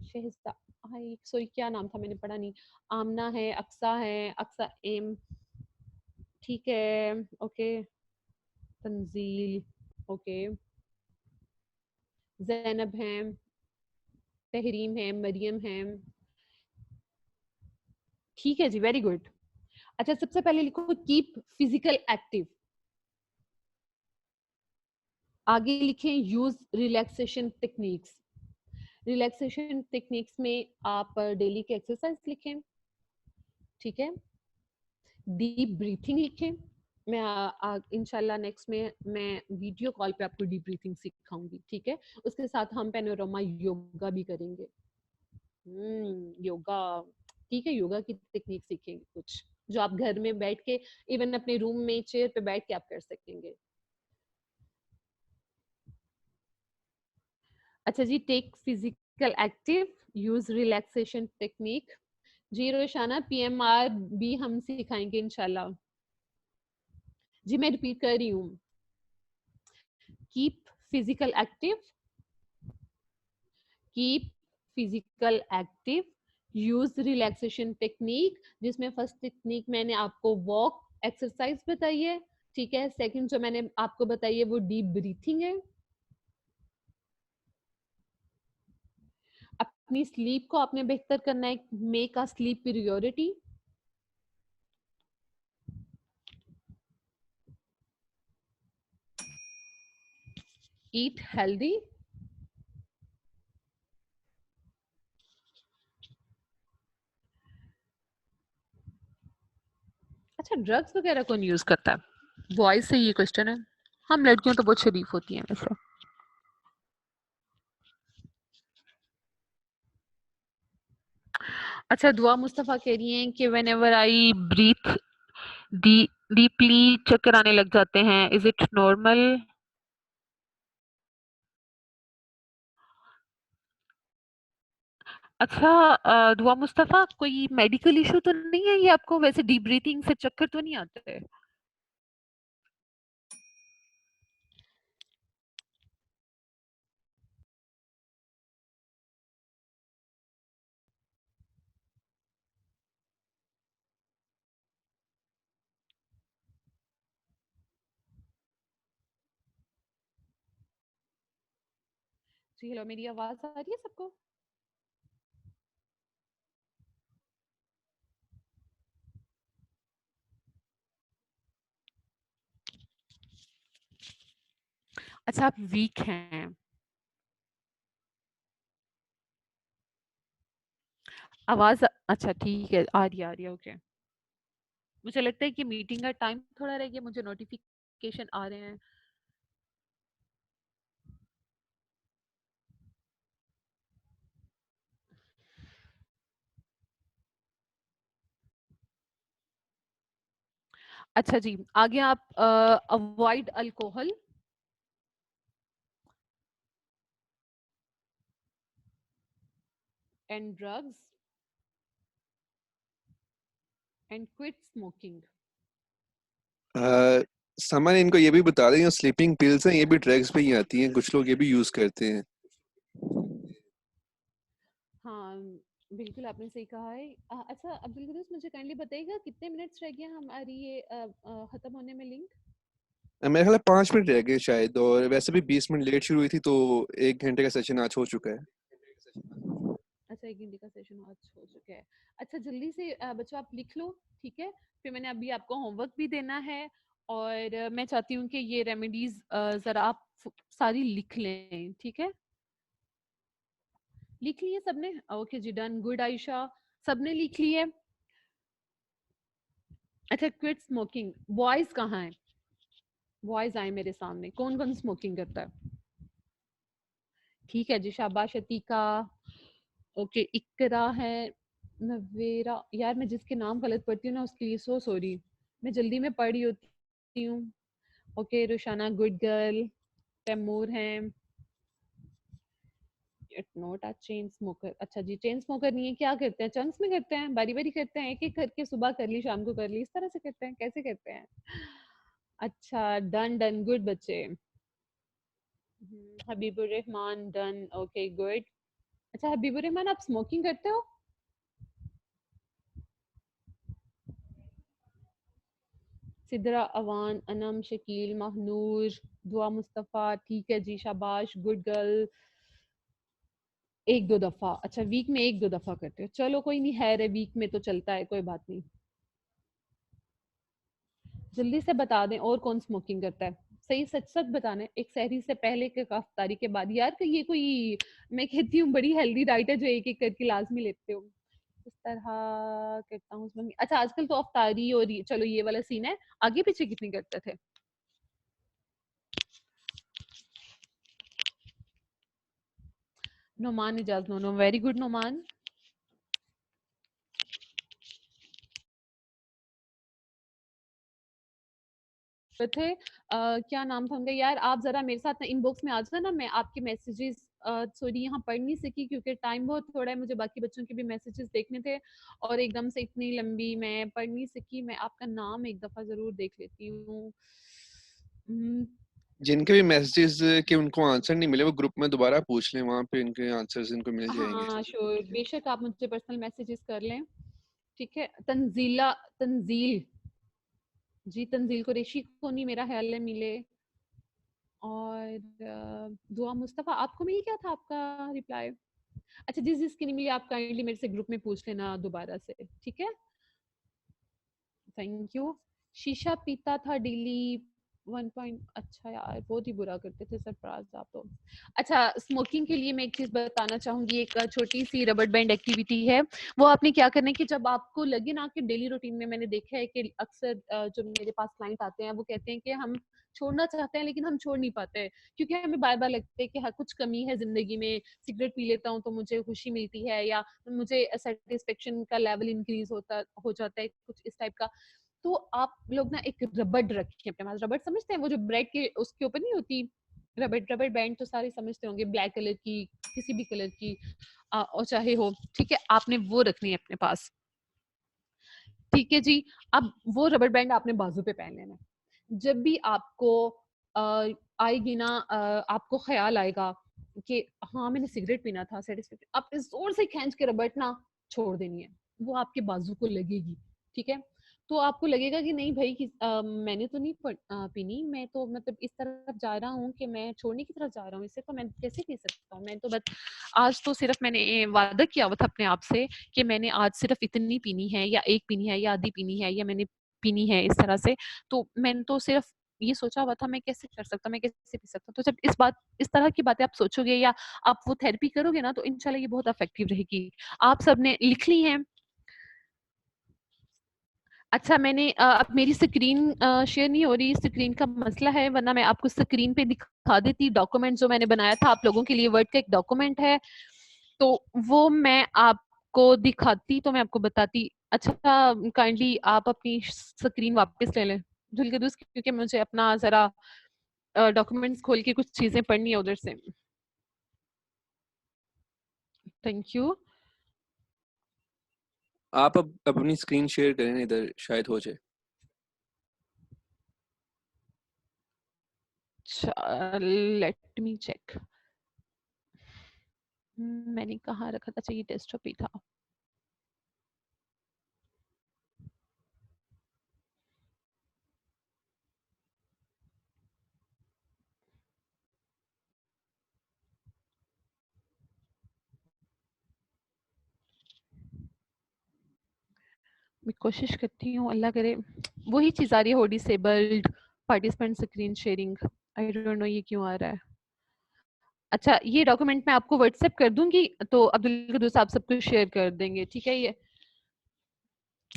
शहजा, हाय सॉरी क्या नाम था मैंने पढ़ा नहीं, आमना है, अक्सा एम, ठीक है ओके, तंजील, ओके, ज़ैनब हैं, तहरीम है, मरियम है, ठीक है जी, वेरी गुड। अच्छा, सबसे पहले लिखो कीप फिजिकल एक्टिव, आगे लिखें use relaxation techniques. Relaxation techniques में आप डेली की एक्सरसाइज लिखें, ठीक है, डीप ब्रीथिंग लिखें। मैं इंशाल्लाह नेक्स्ट में मैं वीडियो कॉल पे आपको डीप ब्रीथिंग सिखाऊंगी, ठीक है। उसके साथ हम पैनोरामा योगा भी करेंगे। योगा, ठीक है, योगा की टेक्निक सीखेंगे कुछ जो आप घर में बैठ के इवन अपने रूम में चेयर पे बैठ के आप कर सकेंगे। अच्छा जी, take physical active, use relaxation technique. जी रोशाना, पीएमआर भी हम सिखाएंगे इंशाल्लाह। जी मैं रिपीट कर रही हूँ, keep physical active, keep physical active, use relaxation technique, जिसमें फर्स्ट टेक्निक मैंने आपको वॉक एक्सरसाइज बताई है, ठीक है। सेकंड जो मैंने आपको बताई है वो डीप ब्रीथिंग है। अपनी स्लीप को आपने बेहतर करना है, make a slip priority. Eat healthy, अच्छा ड्रग्स वगैरह कौन यूज करता है? बॉयज से ये क्वेश्चन है, हम लड़कियों तो बहुत शरीफ होती हैं वैसे। अच्छा, दुआ मुस्तफा कह रही हैं कि व्हेनेवर आई ब्रीथ डीपली चक्कर आने लग जाते हैं, इज इट नॉर्मल? अच्छा, दुआ मुस्तफा, कोई मेडिकल इशू तो नहीं है ये आपको? वैसे डीप ब्रीथिंग से चक्कर तो नहीं आते? जी हेलो, मेरी आवाज आ रही है सबको? अच्छा, आप वीक हैं, आवाज अच्छा ठीक है, आ रही है, ओके। मुझे लगता है कि मीटिंग का टाइम थोड़ा रह गया, मुझे नोटिफिकेशन आ रहे हैं। अच्छा जी, आगे आप avoid alcohol and drugs and quit smoking. समन इनको ये भी बता दें, स्लीपिंग पिल्स हैं, ये भी ड्रग्स पे ही आती हैं, कुछ लोग ये भी यूज करते हैं। हाँ बिल्कुल, आपने सही कहा है। अच्छा अब्दुल कुद्दूस, मुझे काइंडली बताइएगा कितने मिनट्स रह गया हमारी ये खत्म होने में लिंक? मेरे ख्याल 5 मिनट रह गए शायद, और वैसे भी 20 मिनट लेट शुरू हुई थी, तो 1 घंटे का सेशन आज हो चुका है। अच्छा, 1 घंटे का सेशन आज हो चुका है। अच्छा जल्दी से बच्चों आप लिख लो, ठीक है। फिर मैंने अभी आपको होमवर्क भी देना है, और मैं चाहती हूँ कि ये रेमेडीज जरा आप सारी लिख लें, ठीक है। लिख लिए सबने? ओके जी, डन, गुड आयशा, सबने लिख लिए। अच्छा, क्विट स्मोकिंग, बॉयज कहाँ है? बॉयज आए मेरे सामने, कौन कौन स्मोकिंग करता है? ठीक है जी, शाबाश अतीका, ओके, इकरा है, नवेरा, यार मैं जिसके नाम गलत पढ़ती हूँ ना उसके लिए सो सॉरी, मैं जल्दी में पढ़ रही होती हूँ। ओके, रुशाना गुड गर्ल, तैमूर है, नॉट अ चेन स्मोकर। अच्छा जी, चेन स्मोकर नहीं है, क्या करते हैं? चंक्स में करते हैं, बारी बारी करते हैं, एक एक करके, सुबह कर ली शाम को कर ली, इस तरह से करते हैं, कैसे करते हैं? अच्छा, डन डन, गुड बच्चे। Habibur Rahman, done, okay good. अच्छा हबीबुर रहमान, आप स्मोकिंग करते हो? सिदरा, अवान, अनम, शकील, महनूर, दुआ मुस्तफ़ा, ठीक है जी, शाबाश, गुड गर्ल। 1-2 दफा, अच्छा वीक में 1-2 दफा करते हो, चलो कोई नहीं, है वीक में तो चलता है, कोई बात नहीं। जल्दी से बता दें और कौन स्मोकिंग करता है, सही सच सच बताना है, एक सहरी से पहले के अफ्तारी के बाद। यार कि ये कोई, मैं कहती हूँ बड़ी हेल्दी डाइट है जो एक एक करके लाजमी लेते हो। इस तरह करता हूँ स्मोकिंग। अच्छा आजकल तो अफ्तारी और चलो ये वाला सीन है, आगे पीछे कितनी करते थे? Noman Ijaz, no very good Noman. थे क्या नाम था उनका यार, आप जरा मेरे साथ ना इनबॉक्स में आ जाना ना, मैं आपके मैसेजेस सॉरी यहाँ पढ़ नहीं सकी क्योंकि टाइम बहुत थोड़ा है, मुझे बाकी बच्चों के भी मैसेजेस देखने थे और एकदम से इतनी लंबी मैं पढ़ नहीं सकी। मैं आपका नाम एक दफा जरूर देख लेती हूँ। जिनके भी मैसेजेस के उनको आंसर नहीं मिले वो ग्रुप में दोबारा पूछ लें, वहां पे इनके आंसर्स इनको मिल जाएंगे। हाँ श्योर, बेशक आप मुझे पर्सनल मैसेजेस कर लें, ठीक है। तंजीला, तंजील जी, तंजील कुरैशी को नहीं मेरा ख्याल है मिले। और दुआ मुस्तफ़ा, आपको मिल क्या था आपका रिप्लाई? अच्छा जिसके नहीं मिली आप काइंडली मेरे से ग्रुप में पूछ लेना दोबारा से, ठीक है, थैंक यू। शीशा पीता था डेली 1 पॉइंट, अच्छा यार बहुत ही बुरा करते थे सरफराज आप तो। अच्छा स्मोकिंग के लिए मैं एक चीज बताना चाहूंगी, एक छोटी सी रबर बैंड एक्टिविटी है, वो आपने क्या करना है कि जब आपको लगे ना कि डेली रूटीन में, मैंने देखा है कि अक्सर जो मेरे पास क्लाइंट आते हैं वो कहते हैं कि हम छोड़ना चाहते हैं लेकिन हम छोड़ नहीं पाते हैं क्योंकि हमें बार बार लगता है कि हाँ कुछ कमी है जिंदगी में, सिगरेट पी लेता हूँ तो मुझे खुशी मिलती है या मुझे सेटिस्फेक्शन का लेवल इंक्रीज हो जाता है, कुछ इस टाइप का। तो आप लोग ना एक रबड़ रखें अपने पास, रबड़ समझते हैं वो जो ब्रेड के उसके ऊपर नहीं होती रबड़, रबड़ बैंड तो सारे समझते होंगे, ब्लैक कलर की किसी भी कलर की और चाहे हो, ठीक है, आपने वो रखनी है अपने पास, ठीक है जी। अब वो रबड़ बैंड आपने बाजू पे पहन लेना है, जब भी आपको आएगी ना आपको ख्याल आएगा कि हाँ मैंने सिगरेट पीना था सेटिस्फेक्शन, आपने जोर से खींच के रबड़ ना छोड़ देनी है, वो आपके बाजू को लगेगी, ठीक है। तो आपको लगेगा कि नहीं भाई मैंने तो नहीं पीनी, मैं तो मतलब इस तरफ जा रहा हूँ कि मैं छोड़ने की तरफ जा रहा हूँ, इससे तो मैं कैसे पी सकता हूँ, मैं तो बस आज तो सिर्फ मैंने वादा किया हुआ था अपने आप से कि मैंने आज सिर्फ इतनी पीनी है या एक पीनी है या आधी पीनी है या मैंने पीनी है, इस तरह से। तो मैंने तो सिर्फ ये सोचा हुआ था मैं कैसे कर सकता, मैं कैसे पी सकता। तो जब इस तरह की बातें आप सोचोगे या आप वो थेरेपी करोगे ना तो इंशाल्लाह ये बहुत इफेक्टिव रहेगी। आप सबने लिख ली हैं? अच्छा मैंने अब मेरी स्क्रीन शेयर नहीं हो रही, स्क्रीन का मसला है, वरना मैं आपको स्क्रीन पे दिखा देती डॉक्यूमेंट जो मैंने बनाया था आप लोगों के लिए, वर्ड का एक डॉक्यूमेंट है तो वो मैं आपको दिखाती, तो मैं आपको बताती। अच्छा काइंडली आप अपनी स्क्रीन वापस ले लें जुलकदुस, क्योंकि मुझे अपना जरा डॉक्यूमेंट्स खोल के कुछ चीजें पढ़नी है उधर से। Thank you. आप अब अपनी स्क्रीन शेयर करें, इधर शायद हो जाए। लेट मी चेक, मैंने कहाँ रखा था, चाहिए डेस्कटॉप ही था। मैं कोशिश करती हूँ, अल्लाह करे वही चीज आ रही है, हो disabled participant screen sharing, I don't know ये क्यों आ रहा है। अच्छा ये डॉक्यूमेंट मैं आपको व्हाट्सएप कर दूंगी तो अब्दुल कदूस आप सबको शेयर कर देंगे, ठीक है। ये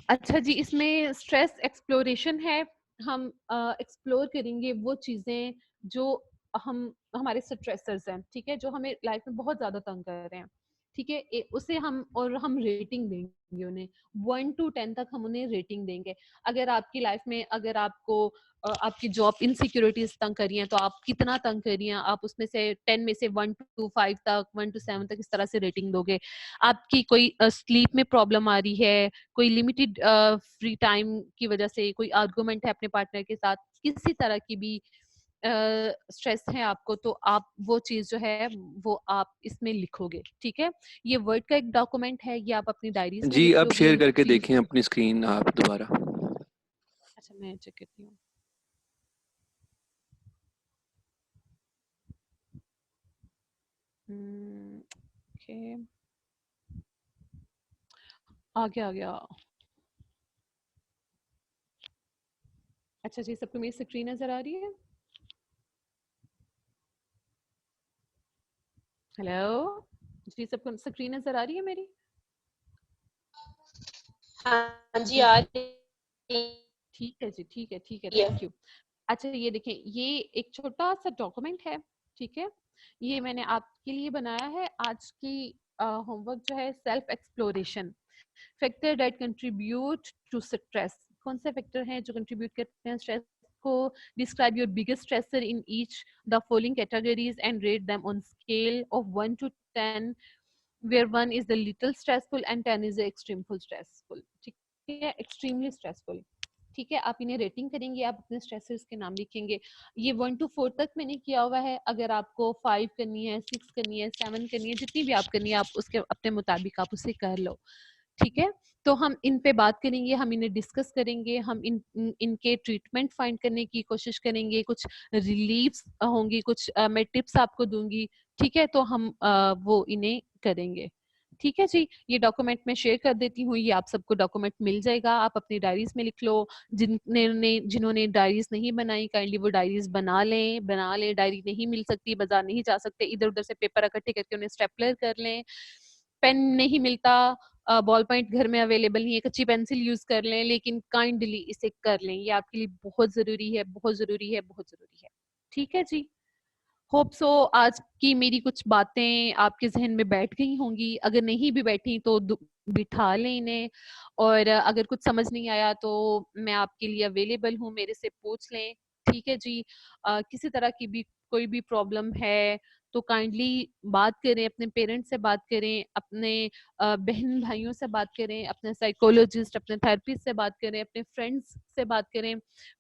अच्छा जी, इसमें स्ट्रेस एक्सप्लोरेशन है, हम एक्सप्लोर करेंगे वो चीजें जो हमारे स्ट्रेसर्स हैं, ठीक है, जो हमें लाइफ में बहुत ज्यादा तंग कर रहे हैं, ठीक है, उसे हम रेटिंग देंगे उन्हें 1 to 10 तक हम उन्हें रेटिंग देंगे। अगर आपकी लाइफ में अगर आपको आपकी जॉब इनसिक्योरिटीज तंग कर रही हैं तो आप कितना तंग कर रही हैं, आप उसमें से 10 में से 1 to 5 तक, 1 to 7 तक इस तरह से रेटिंग दोगे। आपकी कोई स्लीप में प्रॉब्लम आ रही है, कोई लिमिटेड फ्री टाइम की वजह से कोई आर्गुमेंट है अपने पार्टनर के साथ, किसी तरह की भी स्ट्रेस है आपको, तो आप वो चीज जो है वो आप इसमें लिखोगे, ठीक है। ये वर्ड का एक डॉक्यूमेंट है, ये आप अपनी डायरीज में जी लिख अब लोगे शेयर इन करके चीज। देखें अपनी स्क्रीन आप दोबारा। अच्छा मैं चेक करती हूँ। ओके, आ गया। अच्छा जी, सबको मेरी स्क्रीन नजर आ रही है? हेलो जी, सबको स्क्रीन नजर आ रही है मेरी? हाँ जी, जी आ ठीक रही ठीक है जी, ठीक है, है। Thank you. अच्छा ये देखें, ये एक छोटा सा डॉक्यूमेंट है, ठीक है? ये मैंने आपके लिए बनाया है। आज की होमवर्क जो है self exploration, factor that contribute to stress. कौन से फैक्टर हैं जो कंट्रीब्यूट करते हैं स्ट्रेस को? Describe your biggest stressor in each the following categories and rate them on scale of 1 to 10, where 1 is the little stressful and 10 is the extremely stressful। ठीक है, extremely stressful. ठीक है, आप इन्हें रेटिंग करेंगे, आप अपने स्ट्रेसर्स के नाम लिखेंगे। ये 1 to 4 तक मैंने किया हुआ है। अगर आपको 5 करनी है, 6 करनी है, 7 करनी है, जितनी भी आप करनी है आप उसके अपने मुताबिक आप उसे कर लो। ठीक है, तो हम इन पे बात करेंगे, हम इन्हें डिस्कस करेंगे, हम इनके ट्रीटमेंट फाइंड करने की कोशिश करेंगे, कुछ रिलीफ्स होंगी, कुछ मैं टिप्स आपको दूंगी। ठीक है, तो हम वो इन्हें करेंगे। ठीक है जी, ये डॉक्यूमेंट मैं शेयर कर देती हूँ, ये आप सबको डॉक्यूमेंट मिल जाएगा, आप अपनी डायरीज में लिख लो। जिन्होंने डायरीज नहीं बनाई काइंडली वो डायरीज बना लें। डायरी नहीं मिल सकती, बाजार नहीं जा सकते, इधर उधर से पेपर इकट्ठे करके उन्हें स्टेपलर कर लें। पेन नहीं मिलता, बॉल पॉइंट घर में अवेलेबल नहीं है, कच्ची पेंसिल यूज कर लें, लेकिन काइंडली इसे कर लें, ये आपके लिए बहुत जरूरी है, बहुत जरूरी है, बहुत जरूरी है। ठीक है जी, होप सो आज की मेरी कुछ बातें आपके जहन में बैठ गई होंगी। अगर नहीं भी बैठी तो बिठा लें इन्हें, और अगर कुछ समझ नहीं आया तो मैं आपके लिए अवेलेबल हूँ, मेरे से पूछ लें। ठीक है जी, किसी तरह की भी कोई भी प्रॉब्लम है तो काइंडली बात करें, अपने पेरेंट्स से बात करें, अपने बहन भाइयों से बात करें, अपने साइकोलॉजिस्ट, अपने थेरेपिस्ट से बात करें, अपने फ्रेंड्स से बात करें।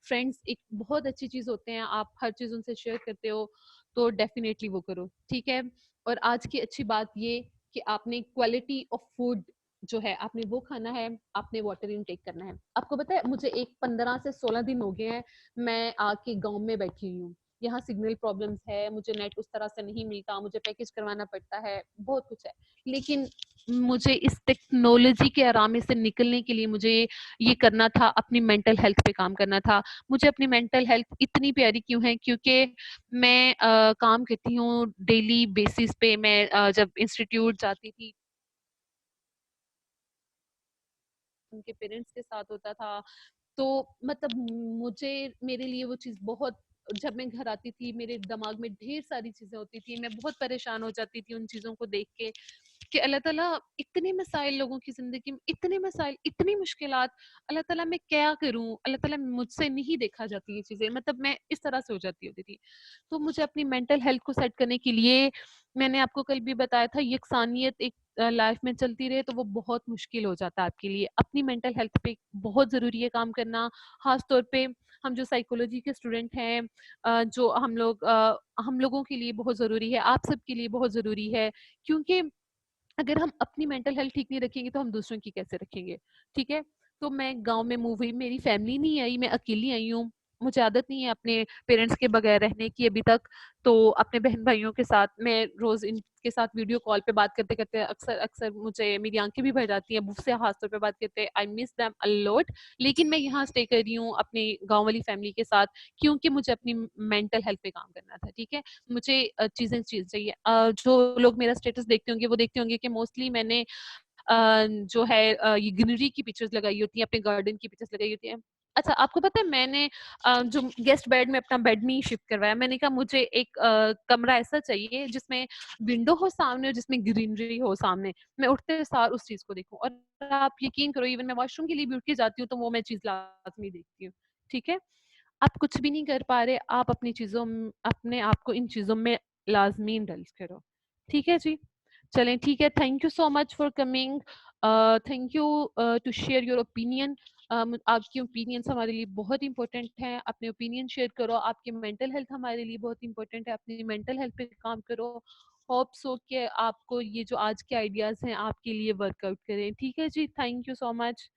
फ्रेंड्स एक बहुत अच्छी चीज होते हैं, आप हर चीज उनसे शेयर करते हो तो डेफिनेटली वो करो। ठीक है, और आज की अच्छी बात ये कि आपने क्वालिटी ऑफ फूड जो है आपने वो खाना है, आपने वाटर इनटेक करना है। आपको पता है मुझे एक 15 से 16 दिन हो गए हैं मैं आके गांव में बैठी हुई हूँ। यहाँ सिग्नल प्रॉब्लम्स है, मुझे नेट उस तरह से नहीं मिलता, मुझे पैकेज करवाना पड़ता है, बहुत कुछ है। लेकिन मुझे इस टेक्नोलॉजी के आरामे से निकलने के लिए मुझे ये करना था, अपनी मेंटल हेल्थ पे काम करना था। मुझे अपनी मेंटल हेल्थ इतनी प्यारी क्यों है? क्योंकि मैं काम करती हूँ डेली बेसिस पे। मैं जब इंस्टीट्यूट जाती थी उनके पेरेंट्स के साथ होता था, तो मतलब मुझे मेरे लिए वो चीज़ बहुत, जब मैं घर आती थी मेरे दिमाग में ढेर सारी चीजें होती थी, मैं बहुत परेशान हो जाती थी उन चीजों को देख के कि अल्लाह ताला इतने मसाइल लोगों की जिंदगी में, इतने मसाइल, इतनी मुश्किलात, अल्लाह ताला मैं क्या करूं? अल्लाह ताला मुझसे नहीं देखा जाती ये चीजें, मतलब मैं इस तरह से हो जाती होती थी। तो मुझे अपनी मेंटल हेल्थ को सेट करने के लिए, मैंने आपको कल भी बताया था, यकसानियत एक लाइफ में चलती रहे तो वो बहुत मुश्किल हो जाता है आपके लिए। अपनी मेंटल हेल्थ पे बहुत जरूरी है काम करना, खास तौर पे हम जो साइकोलॉजी के स्टूडेंट हैं, जो हम लोगों के लिए बहुत जरूरी है, आप सबके लिए बहुत जरूरी है। क्योंकि अगर हम अपनी मेंटल हेल्थ ठीक नहीं रखेंगे तो हम दूसरों की कैसे रखेंगे? ठीक है, तो मैं गांव में मूव हुई, मेरी फैमिली नहीं आई, मैं अकेली आई हूँ। मुझे आदत नहीं है अपने पेरेंट्स के बगैर रहने की अभी तक। तो अपने बहन भाइयों के साथ मैं रोज इनके साथ वीडियो कॉल पे बात करते करते अक्सर अक्सर मुझे मेरी आंखें भी भर जाती हैं, मुझसे खासतौर पे बात करते, I miss them a lot. लेकिन मैं यहाँ स्टे कर रही हूँ अपनी गाँव वाली फैमिली के साथ, क्योंकि मुझे अपनी मेंटल हेल्थ पे काम करना था। ठीक है, मुझे चीजें चाहिए। जो लोग मेरा स्टेटस देखते होंगे वो देखते होंगे कि मोस्टली मैंने जो है ये ग्रीनरी की पिक्चर्स लगाई होती है, अपने गार्डन की पिक्चर्स लगाई होती है। अच्छा आपको पता है मैंने जो गेस्ट बेड में अपना बेड नहीं शिफ्ट करवाया, मैंने कहा मुझे एक कमरा ऐसा चाहिए जिसमें विंडो हो सामने और जिसमें ग्रीनरी हो सामने, मैं उठते सार उस चीज को देखूं। और आप यकीन करो, इवन मैं वॉशरूम के लिए भी उठ के जाती हूँ तो वो मैं चीज लाजमी देखती हूँ। ठीक है, आप कुछ भी नहीं कर पा रहे, आप अपनी चीजों अपने आप को इन चीजों में लाजमी इंडल्ज करो। ठीक है जी, चलें ठीक है, thank you so much for coming, thank you to share your opinion. आपकी ओपिनियंस हमारे लिए बहुत इंपॉर्टेंट हैं, अपने ओपिनियन शेयर करो। आपकी मेंटल हेल्थ हमारे लिए बहुत इंपॉर्टेंट है, अपनी मेंटल हेल्थ पे काम करो। होप सो कि आपको ये जो आज के आइडियाज हैं आपके लिए वर्कआउट करें। ठीक है जी, thank you so much,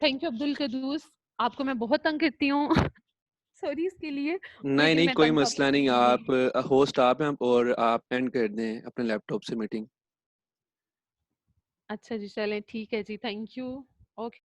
thank you Abdul Quddus. आपको मैं बहुत तंग करती हूँ सॉरी इसके लिए, नहीं लेकिन नहीं मैं कोई तंग तो मसला आपको नहीं, करूंगी। आप होस्ट आप हैं और आप एंड कर दें अपने लैपटॉप से मीटिंग। अच्छा जी, चलें ठीक है जी, थैंक यू। ओके।